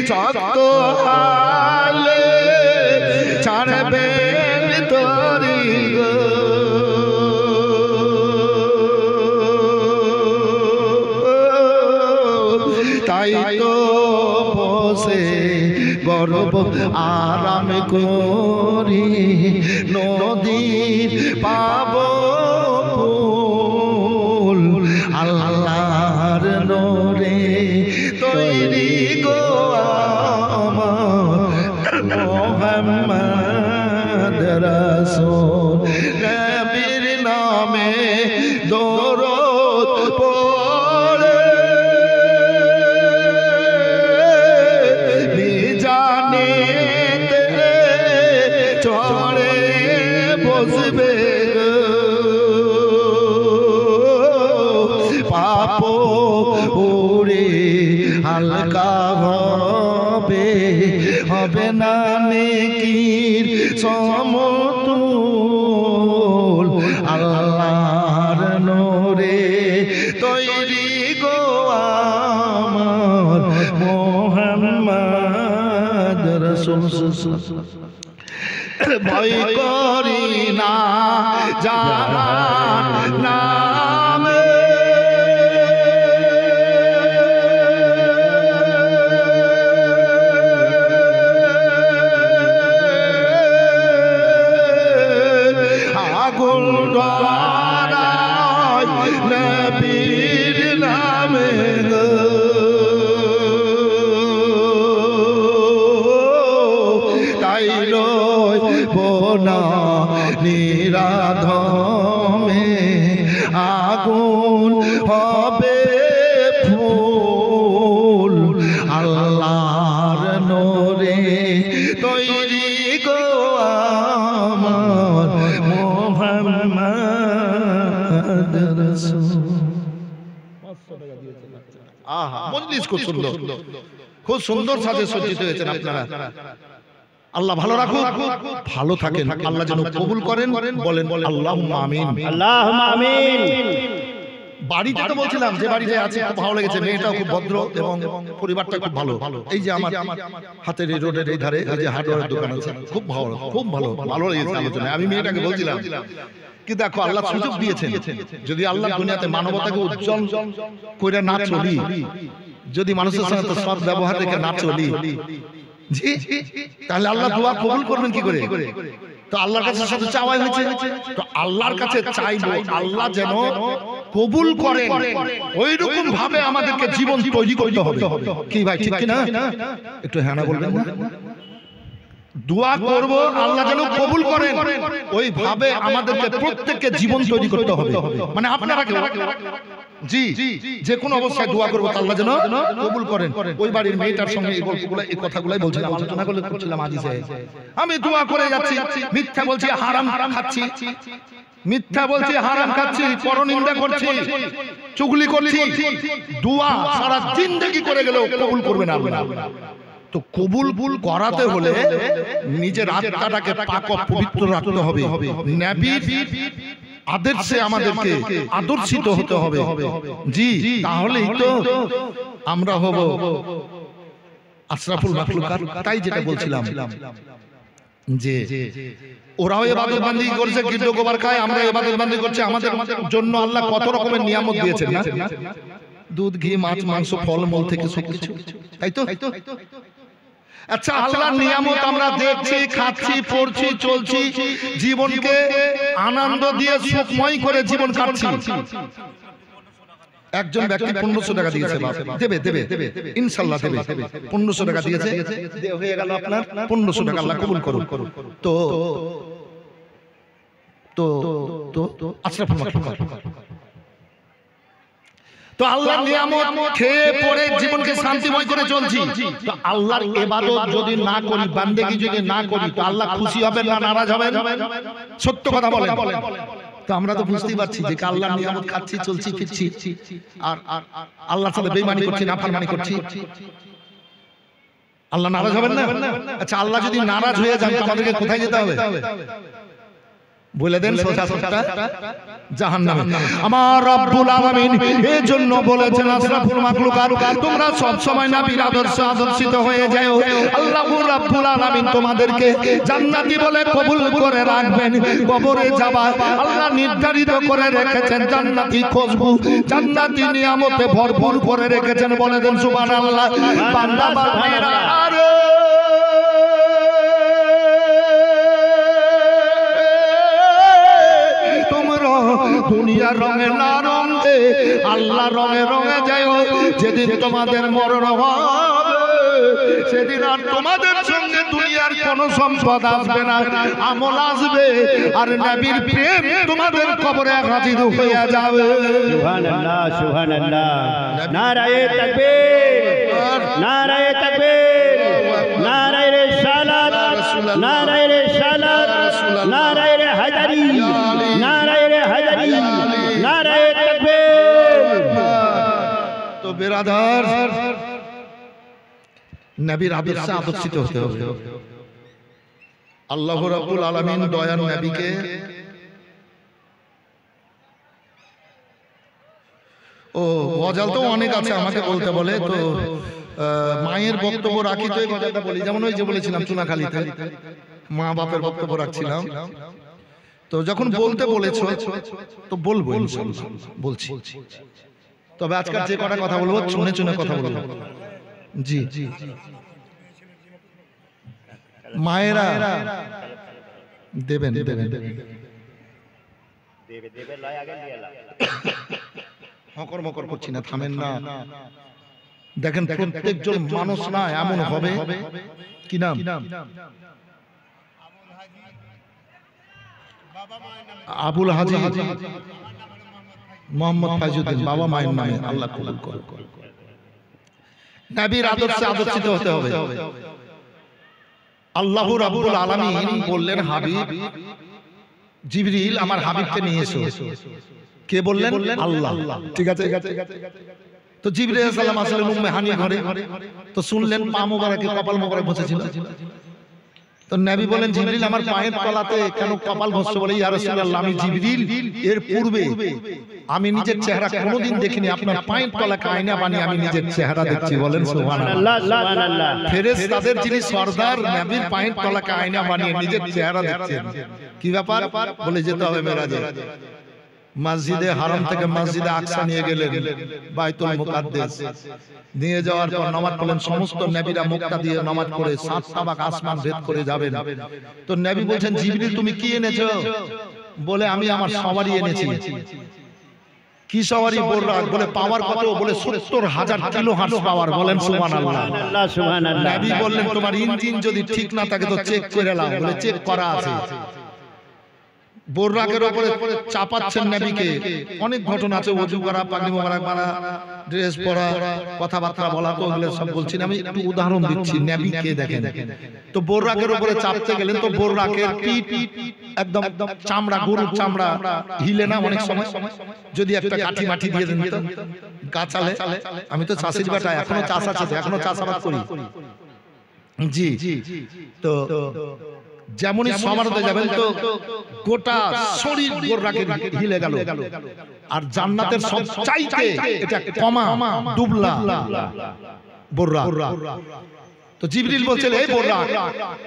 শক্ত হালে ছাড়বেন তরি গো, তাই তো বসে গর্ব আরাম করি নদীর পাব ফুল আল্লাহর নূরে তৈরি গো আমার মুহাম্মদ রাসূল, নবীর নামে দরুদ পড়ে মিজানেতে চড়ে বসবে, পাপ উড়ে হালকা হবে, হবে না নেকির সমতুল আল্লাহর নূরে তৈরি গো আমার মুহাম্মদ রাসূল। ভয় করি না জাহান নামে, আগুন ধরায় নবীর নামে গো, তাই রইব না নিরাধমে, আগুন হবে ফুল আল্লাহর নূরে তৈরি গো আমার মুহাম্মদ রাসূল। আহা, মজলিস খুব সুন্দর, খুব সুন্দর সাজে সজ্জিত হয়েছেন আপনারা। আল্লাহ ভালো রাখুন, ভালো থাকেন, আল্লাহ যেন কবুল করেন। বলেন আল্লাহুম্মা আমিন, আল্লাহুম্মা আমিন। বাড়িতে তো বলছিলাম যে বাড়িতে আছে খুব ভালো লেগেছে, মেয়েটাও খুব ভদ্র এবং পরিবারটা খুব ভালো। এই যে আমার হাতের এই রোডের এই ধারে এই যে হার্ডওয়্যার দোকান আছে, খুব ভালো, খুব ভালো, ভালো লেগেছে আলোচনা। আমি মেয়েটাকে বলছিলাম কি দেখো আল্লাহ সুযোগ দিয়েছেন, যদি আল্লাহ দুনিয়াতে মানবতাকে উজ্জ্বল করে না চলি, যদি মানুষের সাথে সৎ ব্যবহার রেখে না চলি, জি তাহলে আল্লাহ দোয়া কবুল করবেন কি করে? তো আল্লাহর কাছে সাথে চাওয়াই হয়েছে, তো আল্লাহর কাছে চাইবো আল্লাহ যেন কবুল করেন, ওই রকম ভাবে আমাদেরকে জীবন তৈরি করতে হবে। কি ভাই ঠিক কি না? একটু হ্যাঁ না বলবেন না? দোয়া করব আল্লাহ যেন কবুল করেন, ওই ভাবে আমাদেরকে প্রত্যেককে জীবন তৈরি করতে হবে। মানে আপনারা জি যে কোনো অবস্থায় দোয়া করবো আল্লাহ যেন কবুল করেন। ওই বাড়ির মেয়েটার সঙ্গে এই গল্পগুলো এই কথাগুলাই বলছিলাম, আলোচনা করছিলাম আজিজে। আমি দোয়া করে যাচ্ছি, মিথ্যা বলছি, হারাম খাচ্ছি, মিথ্যা বলছি, হারাম খাচ্ছি, পরনিন্দা করছি, চুগলি করছি, দোয়া সারা জিন্দেগি করে গেলেও কবুল করবে না আল্লাহ। তো কবুল করাতে হলে নিজের আত্মাটাকে পাক পবিত্র রাখতে হবে, নবীর আদর্শে আমাদেরকে আদর্শিত হতে হবে। জি, তাহলেই তো আমরা হব আশরাফুল মাখলুকাত। তাই যেটা বলছিলাম যে ওরাও ইবাদত বান্দি করছে, গির্দ গোবার খায়, আমরা ইবাদত বান্দি করছি। আমাদের জন্য আল্লাহ কত রকমের নিয়ামত দিয়েছেন না, দুধ, ঘি, মাছ, মাংস, ফলমূল থেকে সবকিছু, তাই তো? আচ্ছা, আল্লাহর নিয়ামত আমরা দেখছি, খাচ্ছি, পড়ছি, চলছি, জীবনকে আনন্দ দিয়ে সুখময় করে জীবন কাটছি। একজন ব্যক্তি 1500 টাকা দিয়েছে, দেবে ইনশাআল্লাহ দেবে। 1500 টাকা দিয়েছে, হয়ে গেল আপনার 1500 টাকা, আল্লাহ কবুল করুন। তো তো তো আশরাফুল মাখলুকাত, তো আল্লাহর নিয়ামত খেয়ে পড়ে জীবনকে শান্তিময় করে চলছি। তো আল্লাহর ইবাদত যদি না করি, বান্দেগি যদি না করি, তো আল্লাহ খুশি হবেন না নারাজ হবেন? সত্য কথা বলেন। তো আমরা তো বুঝতেই পারছি যে আল্লাহর নিয়ামত খাচ্ছি, চলছি, ফিরছি, আর আল্লাহর সাথে বেঈমানি করছি, নাফরমানি করছি, আল্লাহ নারাজ হবেন না? আচ্ছা, আল্লাহ যদি নারাজ হয়ে যান তো আমাদেরকে কোথায় যেতে হবে বলে দেন? সোজা সোজা জাহান্নামে। আমার রব্বুল আলামিন এই জন্য বলেছেন, আশরাফুল মাখলুকাত তোমরা সব সময় নবীর আদর্শে আদর্শিত হয়ে যাও। আল্লাহু রাব্বুল আলামিন তোমাদেরকে জান্নাতি বলে কবুল করে রাখবেন। কবরে যাবা আল্লাহ নির্ধারিত করে রেখেছেন জান্নাতি খুশবু, জান্নাতি নিয়ামতে ভরপুর করে রেখেছেন। বলে দেন সুবহানাল্লাহ। বান্দা বান্দিরা আরে দুনিয়ার রঙে না রঙে আল্লাহ রঙে রঙে যায়। যেদিন তোমাদের মরণ হবে সেদিন আর তোমাদের সঙ্গে দুনিয়ার কোন সম্পদ আসবে না, আমল আসবে, আর নবীর প্রেম তোমাদের কবরে হাজির হয়ে যাবে। সুবহানাল্লাহ, সুবহানাল্লাহ। নারায়ে তাকবীর, নারায়ে তাকবীর, নারায়ে রিসালাত, নারায়ে রিসালাত, নারায়ে হায়দারি, নারায়ে হায়দারি, নারায়ে তাকবীর। তো বেরাদার, নবীর আদর্শে আদর্শিত হতে হবে। আল্লাহ রাব্বুল আলামিন দয়ার নবীকে গজাল তো অনেক আছে, আমাকে বলতে বলে। তো মায়ের বক্তব্য রাখি, তো এই গজালটা বলি। যেমন ওই যে বলেছিলাম চুনাখালীতে মা বাপের বক্তব্য রাখছিলাম, তো যখন বলতে বলেছো তো বলবো ইনশাআল্লাহ, বলছি। তবে আজকাল যে কটা কথা বলবো শুনে শুনে কথা বলবো। জি, মায়েরা দেবেন হকর মকর করছি না, থামেন না। দেখেন প্রত্যেকজন মানুষ না এমন হবে, কি নাম? আবুল হাজি মোহাম্মদ ফাইজুদ্দিন, বাবা মায়ের নামে। আল্লাহ কবুল করুন। নবীর আদর্শে আদর্শিত হতে হবে। আল্লাহ রাব্বুল আলামিন বললেন, হাবিব জিবরিল আমার হাবিবকে নিয়ে এসো। কে বললেন? আল্লাহ। ঠিক আছে। তো জিবরিল আলাইহিস সালাম আসলেন উম্মে হানির ঘরে। তো শুনলেন পা মোবারকে, কপাল মোবারক বসেছিল। তো নবী বলেন, জিবরিল আমার পায়ের তলাতে কেন কপাল ঘষছো? বলে, ইয়া রাসূলুল্লাহ আমি জিবরিল, এর পূর্বে আমি নিজের চেহারা কোনোদিন দেখিনি, আপনার পায়ের তলাকে আয়না বানিয়ে আমি নিজের চেহারা দেখছি। বলেন সুবহানাল্লাহ, সুবহানাল্লাহ। ফেরেশতাদের যিনি সরদার, নবীর পায়ের তলাকে আয়না বানিয়ে নিজের চেহারা দেখছেন। কি ব্যাপার? বলে যেতে হবে মেরাজে। মসজিদে হারাম থেকে মসজিদে আকসা নিয়ে গেলেন, বাইতুল মুকাদ্দাস নিয়ে যাওয়ার পর নামাজ পড়লেন। সমস্ত নবীরা মুক্তা দিয়ে নামাজ পড়ে 7 তাবাক আসমান ভেদ করে যাবেন। তো নবী বলছেন, জিবরিল তুমি কি এনেছো? বলে, আমি আমার সওয়ারি এনেছি। কি সওয়ারি? বলে পাওয়ার কত? বলে 70,000 কিলো হার্স পাওয়ার। বলেন সুবহানাল্লাহ, সুবহানাল্লাহ। নবী বললেন, তোমার ইঞ্জিন যদি ঠিক না থাকে তো চেক করে নাও। বলে চেক করা আছে। বোররাকের উপরে চাপাচ্ছেন নবীকে। অনেক ঘটনা আছে, ওযু করা, পাগড়ি মোবারক বাঁধা, ড্রেস পরা, কথাবার্তা বলা, তো ওগুলো সব বলছি না, আমি একটু উদাহরণ দিচ্ছি। নবীকে দেখেন, তো বোররাকের উপরে চাপতে গেলেন, তো বোররাকের পিঠ একদম চামড়া, গরুর চামড়া হিলে না অনেক সময়, যদি একটা কাঠি মাটি দিয়ে দেন তো গাছালে। আমি তো চাষির বেটা, এখনো চাষ আছে, এখনো চাষাবাদ করি। জি, তো যেমনই সমারোহে যাবেন তো গোটা শরীর বোররাকের হিলে গেল। আর জান্নাতের সবচাইতে এটা কমা দুবলা বোররাক। তো জিবরিল বলছিল, এই বোররাক,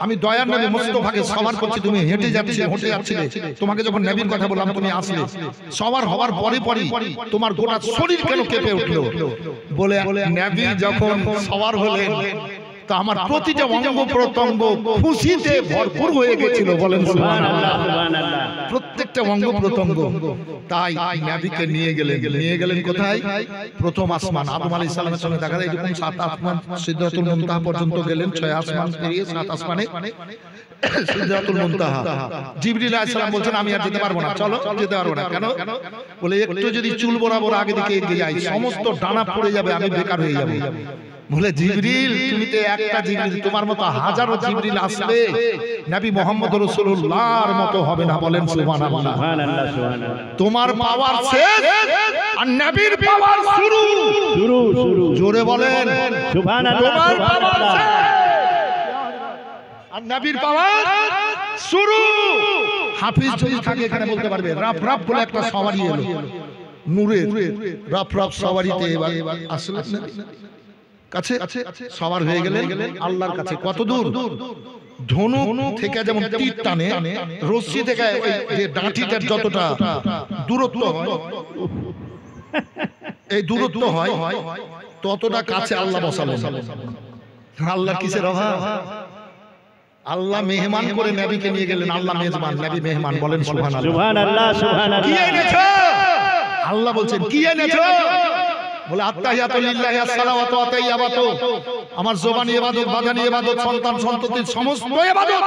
আমি দয়ার নবী মুস্তাফাকে সওয়ার করছি, তুমি হেঁটে যাচ্ছিলে, তোমাকে যখন নবীর কথা বললাম তুমি আসলে, সওয়ার হওয়ার পরে তোমার গোটা শরীর কেন কেঁপে উঠলো? বলে নবী যখন সওয়ার হলেন তো আমার প্রতিটা অঙ্গ প্রত্যঙ্গ খুশিতে ভরপুর হয়ে গেছিল। বলেন সুবহানাল্লাহ, সুবহানাল্লাহ। প্রত্যেকটা অঙ্গ প্রত্যঙ্গ। তাই নবীকে নিয়ে গেলেন কোথায়? প্রথম আসমান, আদম আলাইহিস সালামের সঙ্গে দেখা যায়, এরকম 7 আসমান, সিদরাতুল মুনতাহা পর্যন্ত গেলেন। 6 আসমান পেরিয়ে 7 আসমানে সিদরাতুল মুনতাহা। জিবরিল আলাইহিস সালাম বলছেন, আমি আর যেতে পারবো না। চলো, যেতে পারবো না। কেন? বলে একটু যদি চুল বরাবর আগে দিকে এগিয়ে যাই, সমস্ত ডানা পড়ে যাবে, আমি বেকার হয়ে যাব। বলে জিবরিল, তুমি তো একটা জিবরিল, তোমার মতো হাজারো জিবরিল আসলে নবী মুহাম্মদ রাসূলুল্লাহর মতো হবে না। বলেন সুবহানাল্লাহ, সুবহানাল্লাহ, সুবহানাল্লাহ। তোমার পাওয়ার শেষ আর নবীর পাওয়ার শুরু। জোরে বলেন সুবহানাল্লাহ, তোমার পাওয়ার সুবহানাল্লাহ। শেষ আর নবীর পাওয়ার শুরু। হাফিজ যদি থাকে এখানে বলতে পারবে, রাফ রাফ বলে একটা সওয়ারি এলো, নূরের রাফ রাফ সওয়ারিতে এবার আসলেন কাছে সওয়ার হয়ে গেলেন আল্লাহর কাছে। কত দূর? ধনুক থেকে যেমন তীর টানে, রশ্মি থেকে ওই যে ডাঁটিটার যতটা দূরত্ব হয়, এই দূরত্ব হয়, ততটা কাছে আল্লাহ বসালেন। আল্লাহ কিসের অভাব? আল্লাহ মেহমান করে নবীকে নিয়ে গেলেন। আল্লাহ মেজবান, নবী মেহমান। বলেন সুবহানাল্লাহ, সুবহানাল্লাহ, সুবহানাল্লাহ। কি এনেছো? আল্লাহ বলছেন, কি এনেছো? বলে আত্তাহিয়াতু লিল্লাহি আসসালাওয়াতু ওয়া তাইয়্যিবাতু। আমার জবানি ইবাদত, বাদানি ইবাদত, সন্তান সন্ততির সমস্ত ইবাদত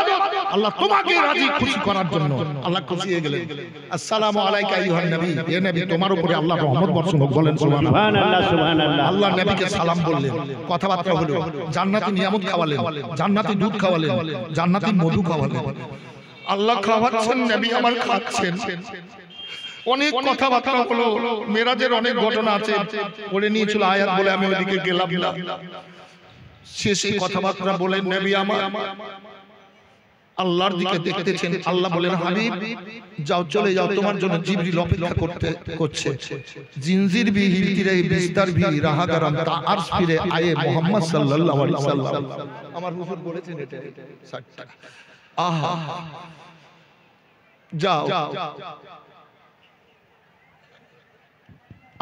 আল্লাহ তোমাকে রাজি খুশি করার জন্য। আল্লাহ খুশি হয়ে গেলেন। আসসালামু আলাইকা আইয়ুহান নবী, হে নবী তোমার উপরে আল্লাহর রহমত বর্ষণ হোক। বলেন সুবহানাল্লাহ, সুবহানাল্লাহ। আল্লাহ নবীকে সালাম বললেন, কথাবার্তা হলো, জান্নাতি নিয়ামত খাওয়ালেন, জান্নাতি দুধ খাওয়ালেন, জান্নাতি মধু খাওয়ালেন। আল্লাহ খাওয়াচ্ছেন, নবী আমার খাচ্ছেন। অনেক কথাবার্তা হলো, মেরাজের অনেক ঘটনা আছে, বলে নিয়েছিল আয়াত বলে আমি ওইদিকে গেলাম না। শেষে কথাবার্তা বলেন নবী আমার আল্লাহর দিকে দেখতেছেন। আল্লাহ বলেন, হাবিব যাও, চলে যাও, তোমার জন্য জিবরিল অপেক্ষা করছে। জিনজির ভি হিলতি রহি, বিস্তার ভি রাহা গরম, তা আরশ ফিরে আয়ে মুহাম্মদ সাল্লাল্লাহু আলাইহি ওয়াসাল্লাম। আমার হুজুর বলেছেন এটা 60 টাকা। আহা, যাও।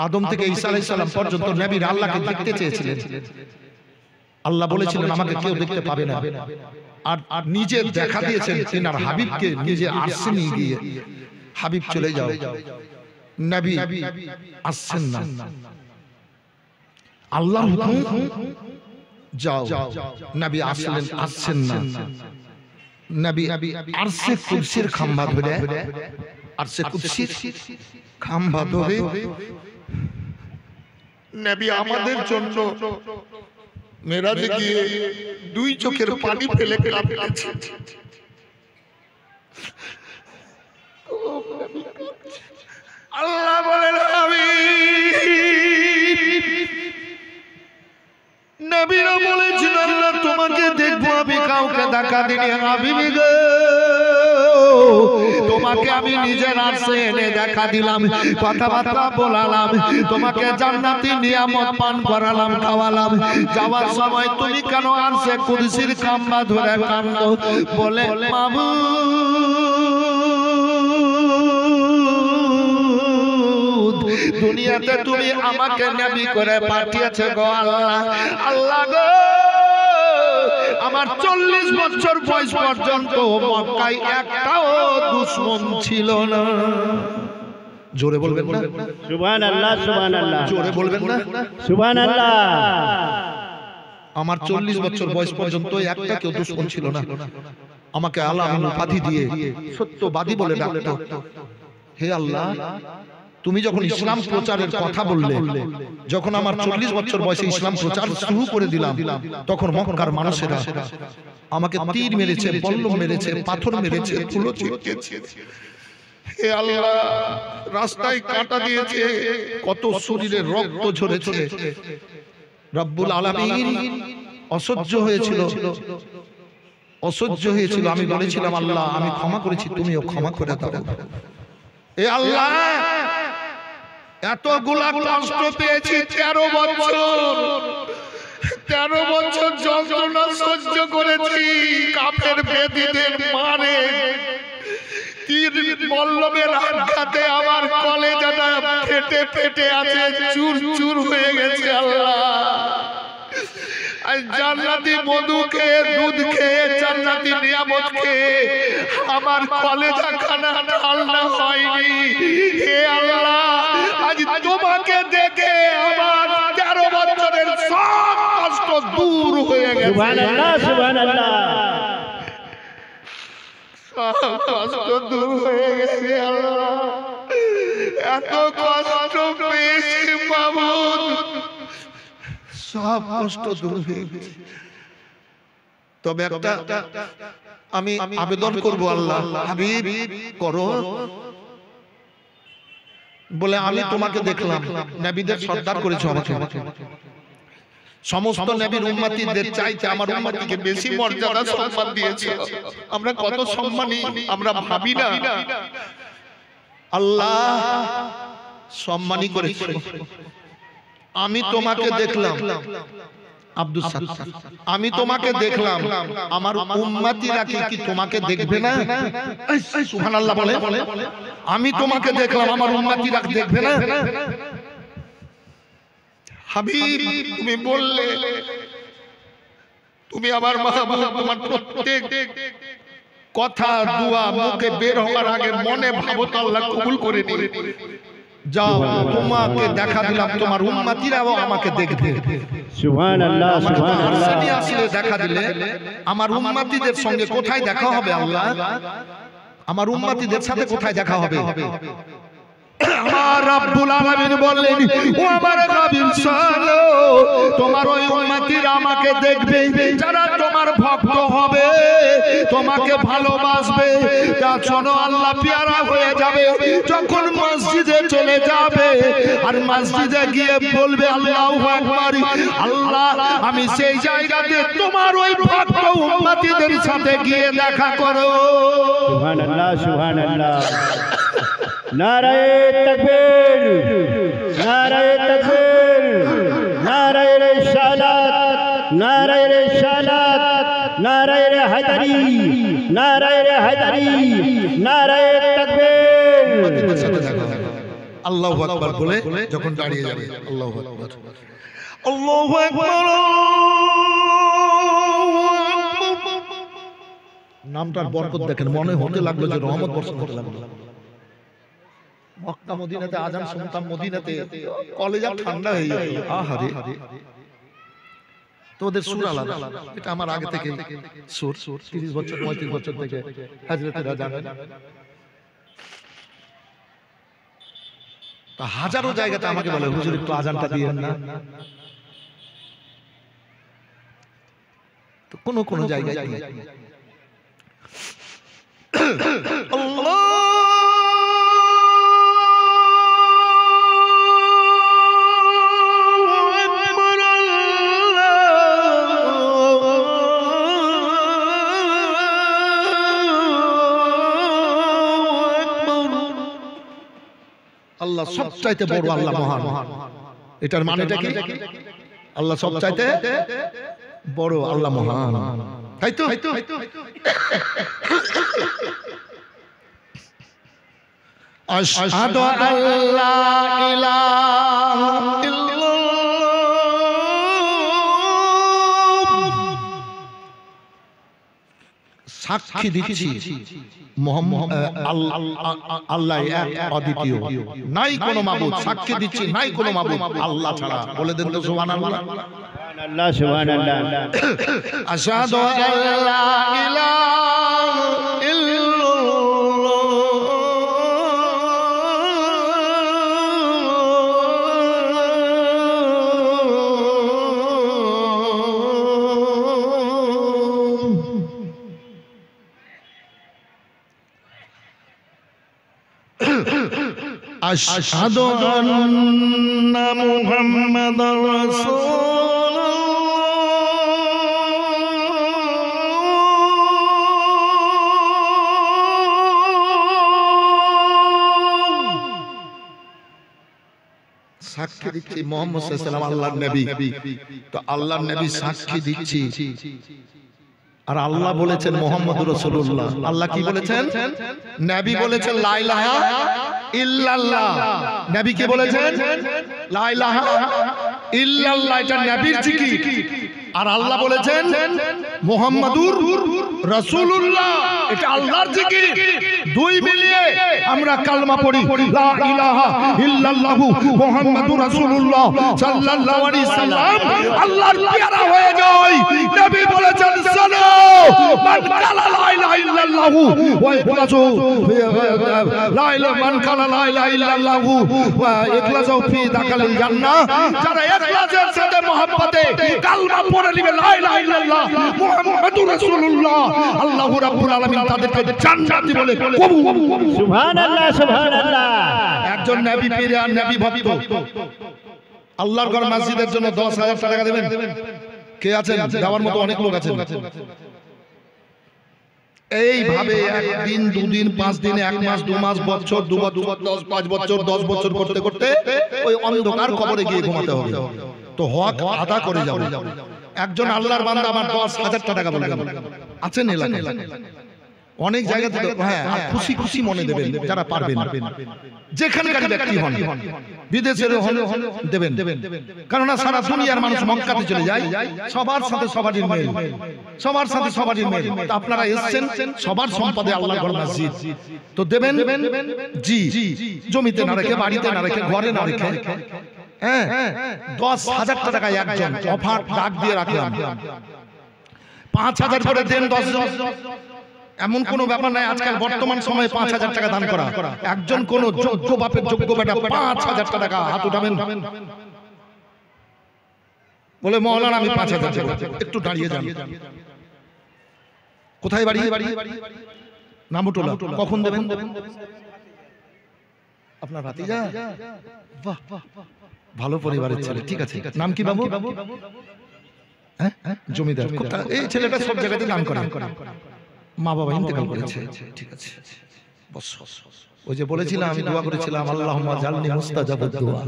আদম থেকে ঈসা আলাইহিস সালাম পর্যন্ত নবীর আল্লাহকে দেখতে চেয়েছিলেন। আল্লাহ বলেছিলেন, আমাকে কেউ দেখতে পাবে না। আর নিজে দেখা দিয়েছেন তিনার হাবিবকে, নিজে আরশে নিয়ে গিয়ে, হাবিব চলে যাও, নবী আসছেন না। আল্লাহর হুকুম, যাও, নবী আসছেন না। নবী আরশে কুরসির খাম্বা ধরে, আরশে কুরসির খাম্বা ধরে নবী আমাদের জন্য মেরাজে গিয়ে 2 চোখের পানি ফেলে কাঁদতেছে। আল্লাহ বলেন, নবীরা বলেছেন, আল্লাহ তোমাকে দেখবো, আমি কাউকে দেখা দিনি। হাবিবি গো, তোমাকে আমি নিজের আরশে এনে দেখা দিলাম, কথাবার্তা বলালাম, তোমাকে জান্নাতি নিয়ামত পান করালাম, খাওয়ালাম। যাওয়ার সময় তুমি কেন আরশে কুরসির খাম্বা ধরে কাঁদো? বলে, মাবুদ, দুনিয়াতে তুমি আমাকে নবী করে পাঠিয়েছো গো আল্লাহ। আল্লাহ গো, আমার 40 বছর বয়স পর্যন্ত মক্কায় একটাও দুশমন ছিল না। জোরে বলবেন না সুবহানাল্লাহ, সুবহানাল্লাহ। জোরে বলবেন না সুবহানাল্লাহ। আমার 40 বছর বয়স পর্যন্ত একটা কেউ দুশমন ছিল না। আমাকে আলামিন উপাধি দিয়ে সত্যবাদী বলে ডাকতো। হে আল্লাহ, তুমি যখন ইসলাম প্রচারের কথা বললে, যখন আমার 40 বছর বয়সে ইসলাম প্রচার শুরু করে দিলাম, তখন মক্কার মানুষেরা আমাকে তীর মেরেছে, বল্লম মেরেছে, পাথর মেরেছে, তুলো ছিটিয়েছে। হে আল্লাহ, রাস্তায় কাঁটা দিয়েছে, কত শরীরে রক্ত ঝরেছে। রব্বুল আলামিন অসহ্য হয়েছিল, অসহ্য হয়েছিল। আমি বলেছিলাম, আল্লাহ আমি ক্ষমা করেছি, তুমিও ক্ষমা করে দাও। এ আল্লাহ, এতগুলা কষ্ট পেয়েছি 13 বছর, 13 বছর যন্ত্রণা সহ্য করেছি। কাফের বেদীদের মারে, তীর বল্লমের আঘাতে আমার কলেজাটা ফেটে ফেটে আছে, চুর চুর হয়ে গেছে। আল্লাহ, জান্নাতি মধু খেয়ে, দুধ খেয়ে, জান্নাতি নিয়ামত খেয়ে আমার কলেজা খানা ঠান্ডা হয়নি। হে আল্লাহ, আজ তোমাকে দেখে আমার 13 বছরের সব কষ্ট দূর হয়ে গেছে। সুবহানাল্লাহ, সুবহানাল্লাহ। সব কষ্ট দূর হয়ে গেছে। আল্লাহ, এত কষ্ট পেয়েছি মাবুদ, সব কষ্ট দূর হয়ে গেছে। তবে একটা আমি আবেদন করব, আল্লাহ হাবিব করো বলে আমি তোমাকে দেখলাম, নবীদের সর্দার করেছো আমাকে। সমস্ত নবীর উম্মতিদের চাইতে আমার উম্মতিকে বেশি মর্যাদা সম্মান দিয়েছে। আমরা কত সম্মানী আমরা ভাবি না। আল্লাহ সম্মানী করেছে। আমি তোমাকে দেখলাম আব্দুল সাত্তার, আমি তোমাকে দেখলাম, আমার উম্মতিরা কি তোমাকে দেখবে না? সুবহানাল্লাহ বলে। আমি তোমাকে দেখলাম, আমার উম্মতিরা দেখবে না? হাবিব, তুমি বললে তুমি আমার মাহবুব, তোমার প্রত্যেক কথা দোয়া মুখে বের হওয়ার আগে মনে ভাবো তো আল্লাহ কবুল করে নিবে। যাও, তোমাকে দেখা দিলাম, তোমার উম্মতিরাও আমাকে দেখবে। সুবহানাল্লাহ, সুবহানাল্লাহ। আসলে দেখা দিলে আমার উম্মতিদের সঙ্গে কোথায় দেখা হবে আল্লাহ? আমার উম্মতিদের সাথে কোথায় দেখা হবে? আমার রব্বুল আলামিন বললেন, ও আমার হাবিব শোনো, তোমার ওই উম্মতিরা আমাকে দেখবে, যারা তোমার ভক্ত হবে, তোমাকে ভালোবাসবে। তা শোনো, আল্লাহ পেয়ারা হয়ে যাবে যখন মসজিদে চলে যাবে, আর মসজিদে গিয়ে বলবে আল্লাহু আকবার, আল্লাহ আমি সেই জায়গাতে তোমার ওই ভক্ত উম্মতিদের সাথে গিয়ে দেখা করো। সুবহানাল্লাহ, সুবহানাল্লাহ। নারায়ে তাকবীর, নারায়ে তাকবীর, নারায়ে রিসালাত, নারায়ে রিসালাত, নারায়ে হায়দারি, নারায়ে হায়দারি, নারায়ে তাকবীর। আল্লাহু আকবার বলে যখন দাঁড়িয়ে যাবে, আল্লাহু আকবার, আল্লাহু আকবার, নামটার বরকত দেখেন, মনে হতে লাগলো যে রহমত বর্ষণ হতে লাগলো। মক্কা মদিনাতে আজান শুনতাম, মদিনাতে কলেজা ঠান্ডা হয়ে যেত। আহারে, তোদের সুর আলাদা, এটা আমার আগে থেকে সুর, 30 বছর 35 বছর থেকে হযরতেরা জানেন। তা হাজারো জায়গাতে আমাকে বলে, হুজুর একটু আজানটা দিয়েন না। তো কোন কোন জায়গায় আল্লাহ আল্লাহ সবচাইতে বড়, আল্লাহ মহান। এটার মানেটা কি? আল্লাহ সবচাইতে বড়, আল্লাহ মহান, তাই তো? আশহাদু আল্লা ইলাহা ইল্লাল্লাহ, সাক্ষী দিচ্ছি আল্লাহ এক অদ্বিতীয়, নাই কোনো মাবুদ। সাক্ষী দিচ্ছি নাই কোনো মাবুদ আল্লাহ ছাড়া। বলে দেন তো সুবহানাল্লাহ, সুবহানাল্লাহ, সুবহানাল্লাহ। আশহাদু আল্লা ইলাহা আশহাদু আন্না মুহাম্মাদার রাসূলুল্লাহ। সাক্ষী দিচ্ছি মুহাম্মদ সাল্লাল্লাহু আলাইহি ওয়াসাল্লাম আল্লাহর নবী। তো আল্লাহর নবী সাক্ষী দিচ্ছি, আর আল্লাহ বলেছেন মুহাম্মদুর রাসূলুল্লাহ। আল্লাহ কি বলেছেন? নবী বলেছেন লা ইলাহা ইল্লাল্লাহ। নবী কি বলেছেন? লা ইলাহা ইল্লাল্লাহ, এটা নবীর জিকির। আর আল্লাহ বলেছেন মুহাম্মদুর রাসূলুল্লাহ, এটা আল্লাহর জিকির। দুই মিলিয়ে আমরা কালমা পড়ি, লা ইলাহা ইল্লাল্লাহু মুহাম্মাদুর রাসূলুল্লাহ সাল্লাল্লাহু আলাইহি সাল্লাম আল্লাহর পেয়ারা হয়ে যায়। নবী বলেছেন শোনো, মান কালা লা ইলাহা ইল্লাল্লাহু ওয়া ইখলাসু লা ইলাহা মান কালা লা ইলাহা ইল্লাল্লাহু ওয়া ইখলাসু ফি দাখালিল জান্নাহ। যারা ইখলাসের সাথে মহব্বতে কালমা পড়ে নেবে লা ইলাহা ইল্লাল্লাহ মুহাম্মাদুর রাসূলুল্লাহ, আল্লাহ রাব্বুল আলামিন তাদেরকে জান্নাতি বলে কবুল। সুবহানাল্লাহ সুবহানাল্লাহ। একজন নবী পীর আর নবী ভক্ত আল্লাহর ঘর মসজিদের জন্য 10,000 টাকা দেবেন? কে আছেন? দেওয়ার মতো অনেক লোক আছেন। এইভাবে একদিন, দুদিন, 5 দিন, 1 মাস, 2 মাস, বছর, 2 বছর, 5 বছর, 10 বছর করতে করতে ওই অন্ধকার কবরে গিয়ে ঘুমাতে হবে। তো হক আদা করে যাবে। একজন আল্লাহর বান্দা আমার 10,000 টাকা বলে আছেন এলাকায়, অনেক জায়গা থেকে, হ্যাঁ, খুশি খুশি মনে দেবেন যারা পারবেন, যেখানকার ব্যক্তি হন, বিদেশের হন দেবেন। কারণ সারা দুনিয়ার মানুষ মক্কাতে চলে যায়, সবার সাথে সবারই মেল, সবার সাথে সবারই মেল। আপনারা এসেছেন সবার সম্পদে আল্লাহর ঘর মসজিদ, তো দেবেন। জি, জমিতে না রেখে, বাড়িতে না রেখে, ঘরে না রেখে, হ্যাঁ, 10,000 টাকা একজন অফার ডাক দিয়ে রাখলাম। 5,000 করে দেন 10 জন, এমন কোন ব্যাপার নাই। আজকাল বর্তমান সময়ে 5,000 টাকা দান করা, একজন কোন যোগ্য বাপের যোগ্য বেটা 5,000 টাকা হাত উঠাবেন, বলে মওলানা আমি 5,000 দেব। একটু দাঁড়িয়ে যান। কোথায় বাড়ি? নামটোলা। কখন দেবেন? আপনার ভাতিজা? বাহ, ভালো পরিবারের ছেলে, ঠিক আছে। নাম কি বাবু? হ্যাঁ, জমিদার। এই ছেলেটা সব জায়গাতে দান করে, মা বাবা ইন্তেকাল করেছে, ঠিক আছে। বস, ওই যে বলেছিলাম, আমি দোয়া করেছিলাম আল্লাহুম্মা জালনি মুস্তাজাবুদ দুআ,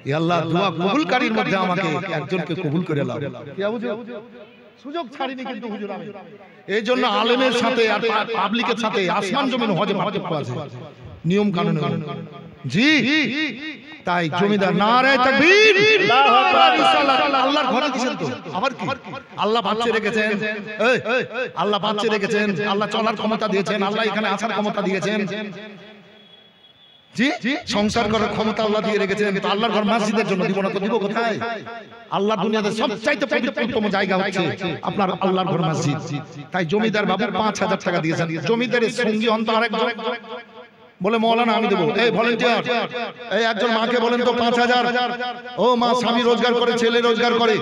হে আল্লাহ দোয়া কবুলকারীর মধ্যে আমাকে একজনকে কবুল করে নাও। কি বুঝো? সুযোগ ছাড়িনি কিন্তু হুজুর আমি। এই জন্য আলেমের সাথে আর পাবলিকের সাথে আসমান জমিন হজে পার্থক্য আছে, নিয়ম কানুন। জি, তাই জমিদার নারায়ে তাকবীর, আল্লাহু আকবার, ইনশাআল্লাহ। আল্লাহর ঘরে দিবেন তো আবার কি? আল্লাহ বাঁচিয়ে রেখেছেন, আল্লাহ বাঁচিয়ে রেখেছেন, আল্লাহ চলার ক্ষমতা দিয়েছেন, আল্লাহ এখানে আসার ক্ষমতা দিয়েছেন, জি, সংসার করার ক্ষমতা আল্লাহ দিয়ে রেখেছেন। কিন্তু আল্লাহর ঘর মসজিদের জন্য দিব না তো দিব কোথায়? আল্লাহ দুনিয়াতে সবচাইতে পবিত্রতম জায়গা হচ্ছে আপনার আল্লাহর ঘর মসজিদ। তাই জমিদার বাবু 5,000 টাকা দিয়েছেন। জমিদারের সঙ্গী অন্ত আরেকজন বলে মওলানা আমি দেবো। এই ভলান্টিয়ার, এই একজন মাকে বলেন তো 5,000। ও মা, স্বামী রোজগার করে, ছেলে রোজগার করে,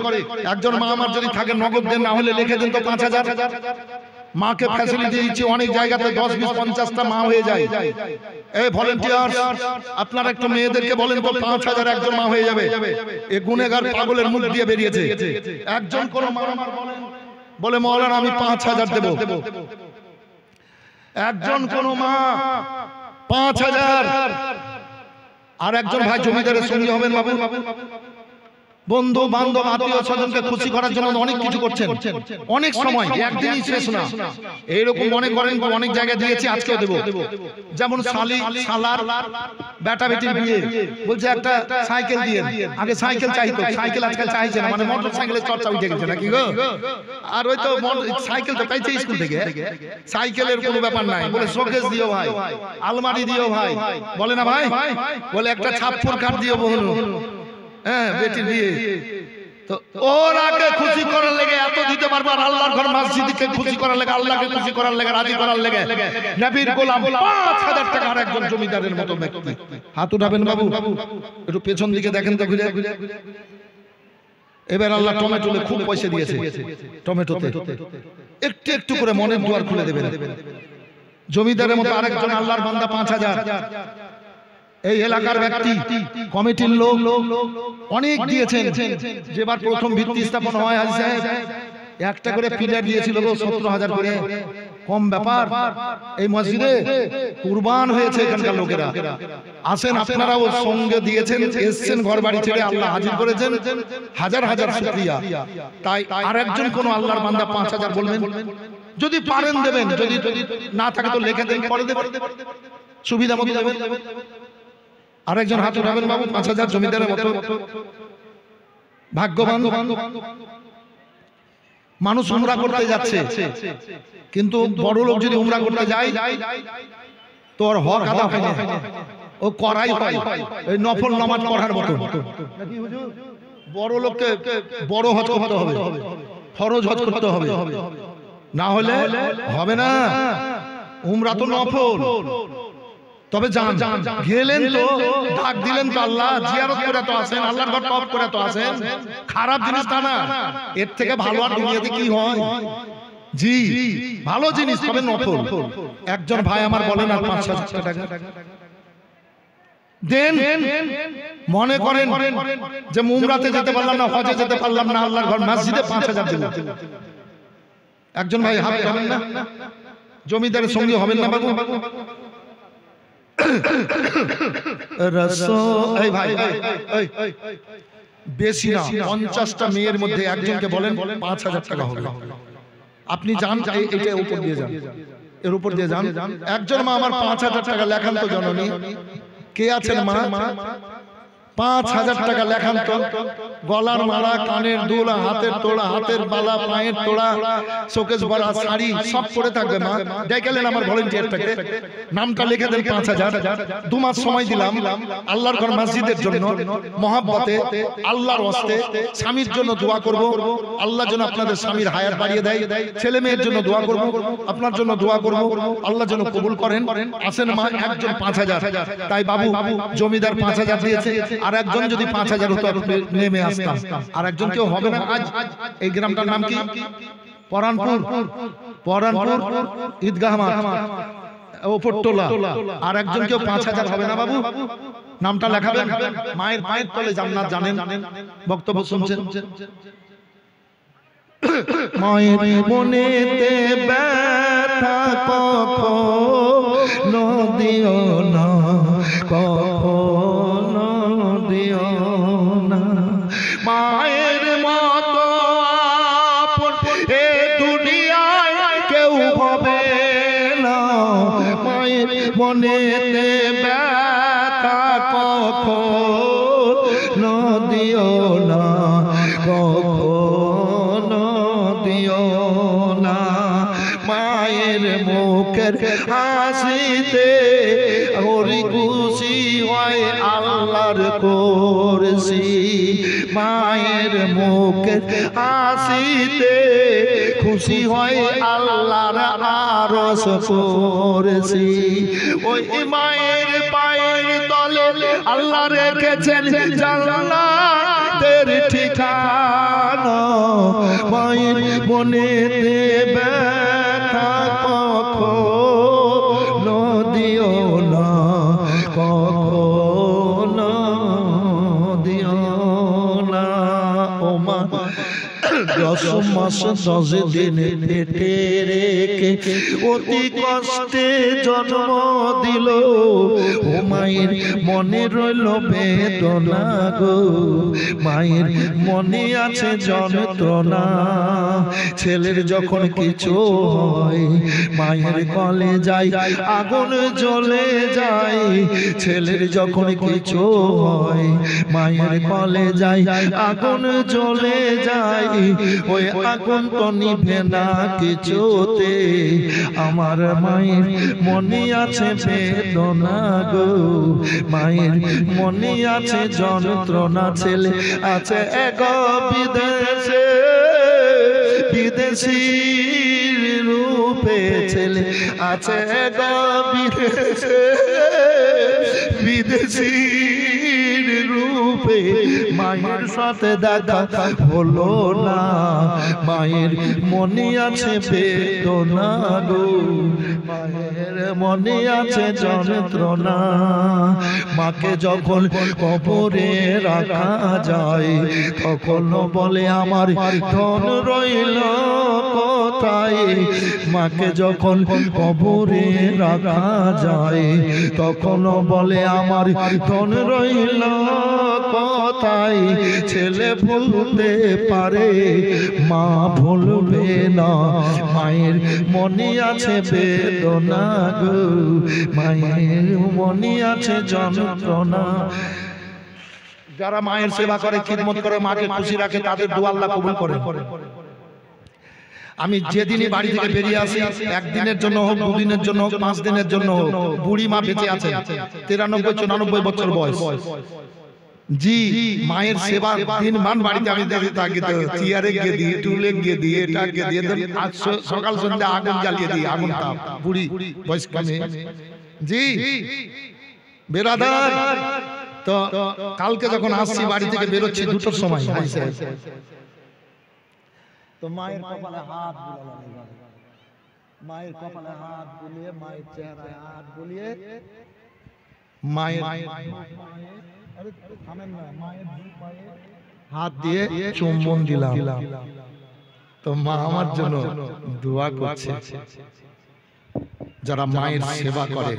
একজন মা আমার যদি থাকে নগদ দেন, না হলে লিখে দেন তো 5,000। মাকে ফ্যাসিলিটি দিচ্ছি, অনেক জায়গাতে 10, 20, 50টা মা হয়ে যায়। এই ভলান্টিয়ার, আপনারা একটু মেয়েদেরকে বলেন তো 5,000 একজন মা হয়ে যাবে। এই গুনেগার পাগলের মুখ দিয়ে বেরিয়েছে। একজন কোন মা আমার বলে মওলানা আমি 5,000 দেব। একজন কোন মা 5,000। আর একজন ভাই জমিদারের সঙ্গী হবেন বাবু, বন্ধু বান্ধব আত্মীয় স্বজনকে খুশি করার জন্য অনেক কিছু করছেন। অনেক সময় একদিনই শেষ না, এইরকম অনেক করেন, অনেক জায়গায় দিয়েছি, আজকেও দেব। যেমন শালি শালার বেটা বেটির বিয়ে, বলছে একটা সাইকেল দিয়ে। আগে সাইকেল চাইতো, সাইকেল আজকাল চাইছে না, মানে মোটর সাইকেলের চর্চা উঠে গেছে নাকি গো? আর ওই তো সাইকেল তো পাইছে স্কুল থেকে, সাইকেলের কোনো ব্যাপার নাই। বলে শোকেস দিও ভাই, আলমারি দিও ভাই, বলে না ভাই? বলে একটা ছাপ্পুর কাঠ দিও বহনু, হ্যাঁ, বেটি বিয়ে। তো ওরাকে খুশি করার লেগে এত দিতে পারবো। আর আল্লাহর ঘর মসজিদকে খুশি করার লেগে, আল্লাহকে খুশি করার লেগে, রাজি করার লেগে নবীর গোলাম 5,000 টাকা। আর একজন জমিদারের মতো ব্যক্তি হাত উঠাবেন বাবু, একটু পেছন দিকে দেখেন তো ঘুরে। এবার আল্লাহ টমেটোতে খুব পয়সা দিয়েছে, টমেটোতে একটু একটু করে মনের দুয়ার খুলে দেবেন। জমিদারের মতো আরেকজন আল্লাহর বান্দা 5,000। এই এলাকার ব্যক্তি কমিটির লোক অনেক দিয়েছেন। যেবার প্রথম ভিত্তি স্থাপন হয় হাজী সাহেব একটা করে পিলার দিয়েছিল 17,000 করে, কম ব্যাপার। এই মসজিদে কুরবান হয়েছে এখানকার লোকেরা। আসেন আপনারাও সঙ্গে দিয়েছেন, এসেছেন ঘর বাড়ি ছেড়ে, আল্লাহ হাজির করেছেন, হাজার হাজার শুকরিয়া। তাই আরেকজন কোন আল্লাহর বান্দা 5,000 বলবেন, যদি পারেন দেবেন, যদি না থাকে তো লিখে দেন, পরে দেবেন, সুবিধা মতো দেবেন। আরেকজন হাত উঠাবেন বাবু, 5,000 জমিদারের মতো ভাগ্যবান মানুষ উমরা করতে যাচ্ছে, কিন্তু বড় লোক যদি উমরা করতে যায় তোর হক আদা হয় না, ও করাই হয় এই নফল নামাজ পড়ার মতো। বড় লোককে বড় হজ করতে হবে, ফরজ হজ করতে হবে, না হলে হবে না। উমরা তো নফল। তবে যান, গেলেন তো ডাক দিলেন তো আল্লাহ, জিয়ারত করে তো আসেন, আল্লাহর ঘর তওয়াফ করে তো আসেন, খারাপ জিনিস তা না। এর থেকে ভালো আর দুনিয়াতে কি হয়? জি ভালো জিনিস, তবে নফল। একজন ভাই আমার বলেন আর 5,000 টাকা দেন, মনে করেন যে উমরাতে যেতে পারলাম না, হজে যেতে পারলাম না, আল্লাহর ঘর মসজিদে 5,000 দিলাম। একজন ভাই হাত হবেন না, জমিদারের সঙ্গে হবেন না বাবু। এই ভাই বেশি না, 50টা মেয়ের মধ্যে একজনকে বলেন 5,000 টাকা হবে। আপনি যান, এইটা উপর দিয়ে যান, এর উপর দিয়ে যান। একজন মা আমার 5,000 টাকা লেখান তো জননী, কে আছেন মা? 5,000 টাকা লেখান তো। গলার মালা, কানের দুল, হাতের তোড়া, হাতের বালা, পায়ের তোড়া, শোকেস ভরা শাড়ি সব পরে থাকবে মা। দেখলেন আমার ভলেন্টিয়ারটাকে, নামটা লিখে দেন 5,000। 2 মাস সময় দিলাম আল্লাহর ঘর মসজিদের জন্য, মহব্বতে, আল্লাহর ওয়াস্তে। স্বামীর জন্য দোয়া করব, আল্লাহ যেন আপনাদের স্বামীর হায়াত বাড়িয়ে দেয়। ছেলে মেয়ের জন্য দোয়া করব, আপনার জন্য দোয়া করব, আল্লাহ যেন কবুল করেন। আসেন মা, একজন 5,000। তাই বাবু জমিদার 5,000 দিয়েছে, আর একজন যদি 5,000 হতো নেমে আসতাম। আর একজন কেউ হবে না। আজ এই গ্রামটার নাম কি? পরানপুর, পরানপুর ঈদগাহ মাঠ, ওপরটোলা। আর একজন কেউ 5,000 হবে না বাবু? নামটা লেখাবেন। মায়ের পায়ের তলে জান্নাত, জানেন, বক্তব্য শুনছেন। মায়ের মনেতে ব্যথা কখনো দিও না, কখনো দিও না। মায়ের মতো আপন এ দুনিয়ায় কেউ হবে না। মায়ের মনেতে ব্যথা কখনো দিও না, কখনো দিও না। মায়ের মুখের হাসিতে হরি খুশি হয় আল্লাহর কুরসি। মায়ের মুখের হাসিতে খুশি হয় আল্লাহর আরশ কুরসি। ওই মায়ের পায়ের তলে আল্লাহ রেখেছেন জান্নাতের ঠিকানা। মায়ের মনেতে ব্যথা কখনো দিও না, কখনো দিও না। ও মা 10 মাস 10 দিন পেটে রেখে অতি কষ্টে জন্ম দিল। ও মায়ের মনে রইল বেদনা গো, মায়ের মনে আছে যন্ত্রণা। ছেলের যখন কিছু হয় মায়ের কলে যায় আগুন জ্বলে যায়। ছেলের যখন কিছু হয় মায়ের কলে যায় আগুন জ্বলে যায়। ওই আগুন তো নিভে না কিছুতে। আমার মায়ের মনে আছে বেদনা গো, মায়ের মনে আছে যন্ত্রণা। ছেলে আছে এক বিদেশে, বিদেশি রূপে ছেলে আছে এক বিদেশে, বিদেশি রূপে মায়ের সাথে দেখা হলো না, মায়ের মনে আছে বেদনা গো, মায়ের মনে আছে যন্ত্রণা। মাকে যখন কবরে রাখা যায় তখন বলে আমার ধন রইল কোথায়, মাকে যখন কবরে রাখা যায় তখন বলে আমার ধন রইল কোথায়। ছেলে ভুলতে পারে মা ভুলবে না, মায়ের মনে আছে বেদনা গো, মায়ের মনে আছে যন্ত্রণা। যারা মায়ের সেবা করে, খিদমত করে, মাকে খুশি রাখে, তাদের দোয়া আল্লাহ কবুল করে। আমি যেদিনই বাড়ি থেকে বেরিয়ে আসি, একদিনের জন্য হোক, দুদিনের জন্য হোক, 5 দিনের জন্য হোক, বুড়ি মা বেঁচে আছে, 93-94 বছর বয়স। জি, মায়ের সেবা দিন মান বাড়িতে আমি দেখি, তাকে চেয়ারে গিয়ে দিয়ে, টুলে গিয়ে দিয়ে, এটা গিয়ে দিয়ে, সকাল সন্ধ্যা আগুন জ্বালিয়ে দিই, আগুন তাপ, বুড়ি বয়স কমে। জি বেরাদার, তো কালকে যখন আসছি বাড়ি থেকে বেরোচ্ছি 2টোর সময়, তো মায়ের কপালে হাত বুলালাম, মায়ের কপালে হাত বুলিয়ে, মায়ের চেহারায় হাত বুলিয়ে, মায়ের হাত দিয়ে চুম্বন দিলাম। তো মা আমার জন্য দোয়া করছে। যারা মায়ের সেবা করে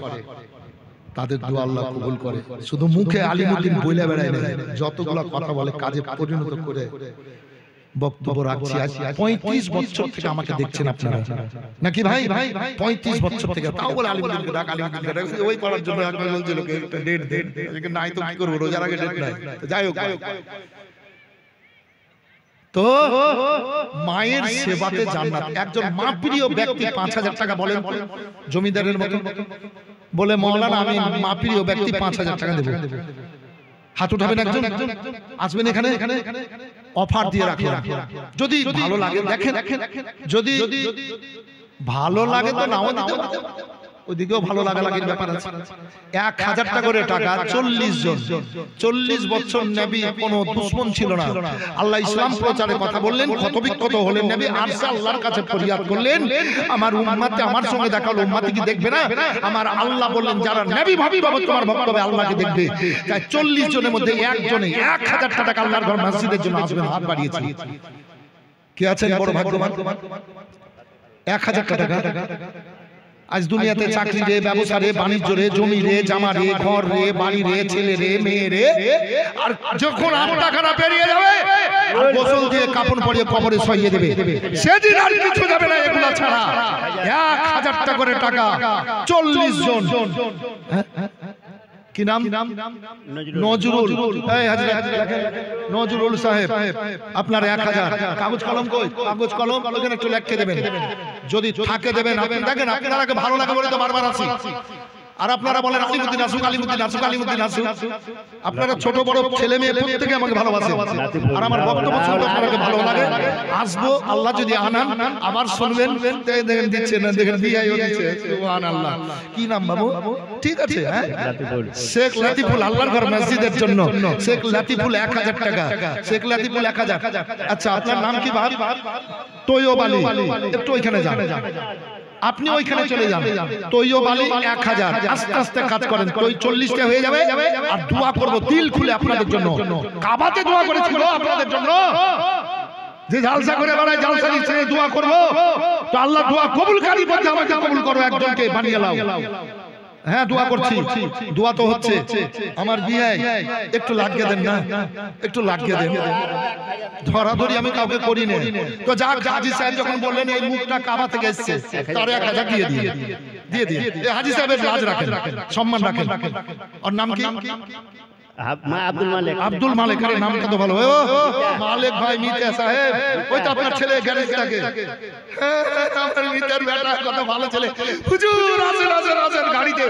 তাদের দোয়া আল্লাহ কবুল করে। শুধু মুখে আলিমুদ্দিন বইলে বেড়ায় না, যতগুলা কথা বলে কাজে পরিণত করে বক্তব্য রাখছি। আজ 35 বছর থেকে আমাকে দেখছেন আপনারা, নাকি ভাই? 35 বছর থেকে, তাও বলে আলিমুদ্দিনকে ডাক, আলিমুদ্দিনকে ডাক, ওই করার জন্য একবার বলছিল একটা ডেট দেন, নাই তো কি করব, রোজার আগে ডেট নাই। যাই হোক, তো মায়ের সেবাতে জান্নাত। একজন মা প্রিয় ব্যক্তি 5000 টাকা বলেন, জমিদারের মতো বলে, মাওলানা আমি মা প্রিয় ব্যক্তি 5000 টাকা দেব। হাত উঠাবেন একজন, আসবেন এখানে, অফার দিয়ে রাখেন। যদি ভালো লাগে দেখেন, যদি ভালো লাগে তো নাও দিতে পারেন, ওইদিকেও ভালো লাগা লাগের ব্যাপার আছে। 1000 টাকা করে টাকা, 40 জন, 40 বছর নবী কোনো দুশমন ছিল না। আল্লাহ ইসলাম প্রচারে কথা বললেন, ক্ষতবিক্ষত হলেন নবী, আরশে আল্লাহর কাছে ফরিয়াদ করলেন, আমার উম্মতে আমার সঙ্গে দেখা হলো, উম্মতি কি দেখবে না? আমার আল্লাহ বললেন, যারা নবী ভাবি বাবা তোমার ভক্ত হবে আল্লাহকে দেখবে। তাই 40 জনের মধ্যে একজনে 1000 টাকা আল্লাহর ঘর মসজিদের জন্য আসবেন, হাত বাড়িয়েছে। কে আছেন বড় ভাগ্যবান? 1000 টাকা। আজ দুনিয়াতে চাকরি রে, ব্যবসা রে, বাণিজ্য রে, জমি রে, জামা রে, ঘর রে, বাড়ি রে, ছেলে রে, মেয়ে রে, আর যখন 8 টাকাটা পেরিয়ে যাবে আর গোসল দিয়ে কাপড় পরিয়ে কবরে সইয়ে দেবে, সেদিন আর কিছু যাবে না এগুলা ছাড়া। 1000 টাকা করে টাকা, 40 জন। কি নাম? নজরুল। এই হাজির নজরুল সাহেব, আপনার 1000। কাগজ কলম কই? কাগজ কলম ওখানে একটু লিখে দেবেন, যদি থাকে দেবেন। আপনি দেখেন, আপনারা ভালো লাগে বলে তো বারবার আসি, আর আপনারা বলেন আলিমুদ্দিন আসুক, আলিমুদ্দিন আসুক, আলিমুদ্দিন আসুক। আপনারা ছোট বড় ছেলে মেয়ে প্রত্যেকে আমাকে ভালোবাসে, আর আমার বক্তব্য শুনতে আপনাকে ভালো লাগে। আসবো, আল্লাহ যদি আনান আবার শুনবেন। দেখেন দিচ্ছে না, দেখেন দিয়াইও দিচ্ছে, সুবহানাল্লাহ। কি নাম বাবু? ঠিক আছে, হ্যাঁ, শেখ লাতিফুল, আল্লাহর ঘর মসজিদের জন্য শেখ লাতিফুল 1000 টাকা। শেখ লাতিফুল 1000। আচ্ছা, আপনার নাম কি ভাই? তৈয়ব আলী। একটু ওইখানে যান, আপনি ওইখানে চলে যান। তৈয়ব আলী 1000। আস্তে আস্তে কাজ করেন, তো 40টা হয়ে যাবে। আর দোয়া করব দিল খুলে আপনাদের জন্য। কাবাতে দোয়া করেছিল আপনাদের জন্য, যে জালসা করে বেড়ায়, জালসা নিচ্ছে দোয়া করব, তো আল্লাহ দোয়া কবুলকারী বলতে আমাকে কবুল করো, একজনকে বানিয়ে নাও। হ্যাঁ, দোয়া করছি, দোয়া তো হচ্ছে। আমার বিয়ে একটু লাগিয়ে দেন না, একটু লাগিয়ে দেন। ধরাধরি আমি কাউকে করি না। তো যা হাজী সাহেব যখন বললেন এই মুখটা কাবা থেকে এসেছে, তার 1000 দিয়ে দিয়ে হাজী সাহেবের লাজ রাখেন, সম্মান রাখেন। ওর নাম কি? আব্দুল মালিক। আব্দুল মালিক, আরে নামটা তো ভালো। ও মালিক ভাই, মিতা সাহেব, ওই তো আপনার ছেলে গ্যারেজ থাকে। আমার মিতার বেটা কত ভালো ছেলে। হুজুর আসেন আসেন আসেন, গাড়িতে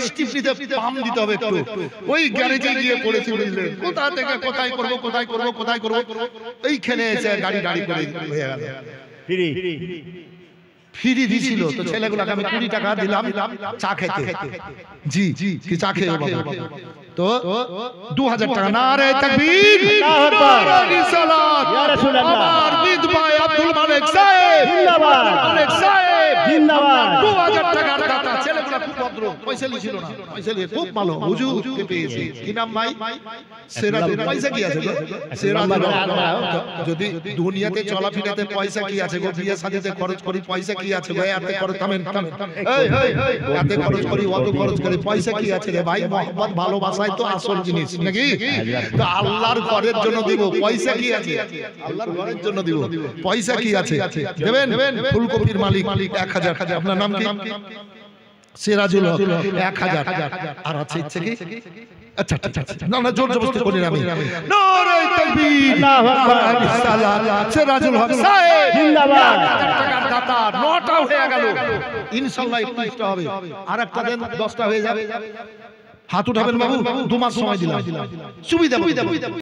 স্টিফনিতে পাম্প দিতে হবে একটু। ওই গ্যারেজে গিয়ে পড়েছি, বুঝলেন, কোথা থেকে কোথায় করব, কোথায় করব, কোথায় করব, এইখানে এসে গাড়ি করে হয়ে গেল। ফ্রি দিছিল, তো ছেলেগুলোকে আমি 20 টাকা দিলাম চা খেতে। জি, কি চা খেয়ে বাবা? তো 2000 টাকা। নারে তাকবীর, আল্লাহু আকবার। নারে রিসালাত। ইয়া রাসূলুল্লাহ। আমার বীর ভাই আব্দুল মালিক সাহেব জিন্দাবাদ। আব্দুল মালিক সাহেব জিন্দাবাদ। 2000 টাকার দাতা। ছেলেগুলো খুব ভদ্র, পয়সা ছিল না, পয়সা নিয়ে খুব ভালো হুজুরকে পেয়েছে। কি নাম ভাই? সেরাজুল। পয়সা কি আছে গো? সেরাজুল। যদি দুনিয়াতে চলাফেরাতে পয়সা কি আছে গো? বিয়ে শাদীতে খরচ করি, পয়সা কি আছে ভাই? এতে খরচ থামেন, এই এতে খরচ করি, অত খরচ করি, পয়সা কি আছে রে ভাই? মহব্বত ভালোবাসাই তো আসল জিনিস নাকি? তো আল্লাহর ঘরের জন্য দিব, পয়সা কি আছে? আল্লাহর ঘরের জন্য দিব, পয়সা কি আছে? দেবেন। ফুলকপির মালিক 1000। আপনার নাম কি? সিরাজুল হক 1000। আর আছে ইচ্ছে কি? আচ্ছা ঠিক আছে, না না জোর জবরদস্তি করি না আমি। নারে তাকবীর, আল্লাহু আকবার। রিসালাত। সিরাজুল হক সাহেব জিন্দাবাদ। 1000 টাকার দাতা। 9টা হয়ে গেল, ইনশাআল্লাহ 21টা হবে। আর একটা দেন, 10টা হয়ে যাবে। হাত উঠাবেন বাবু, 2 মাস সময় দিলাম, সুবিধা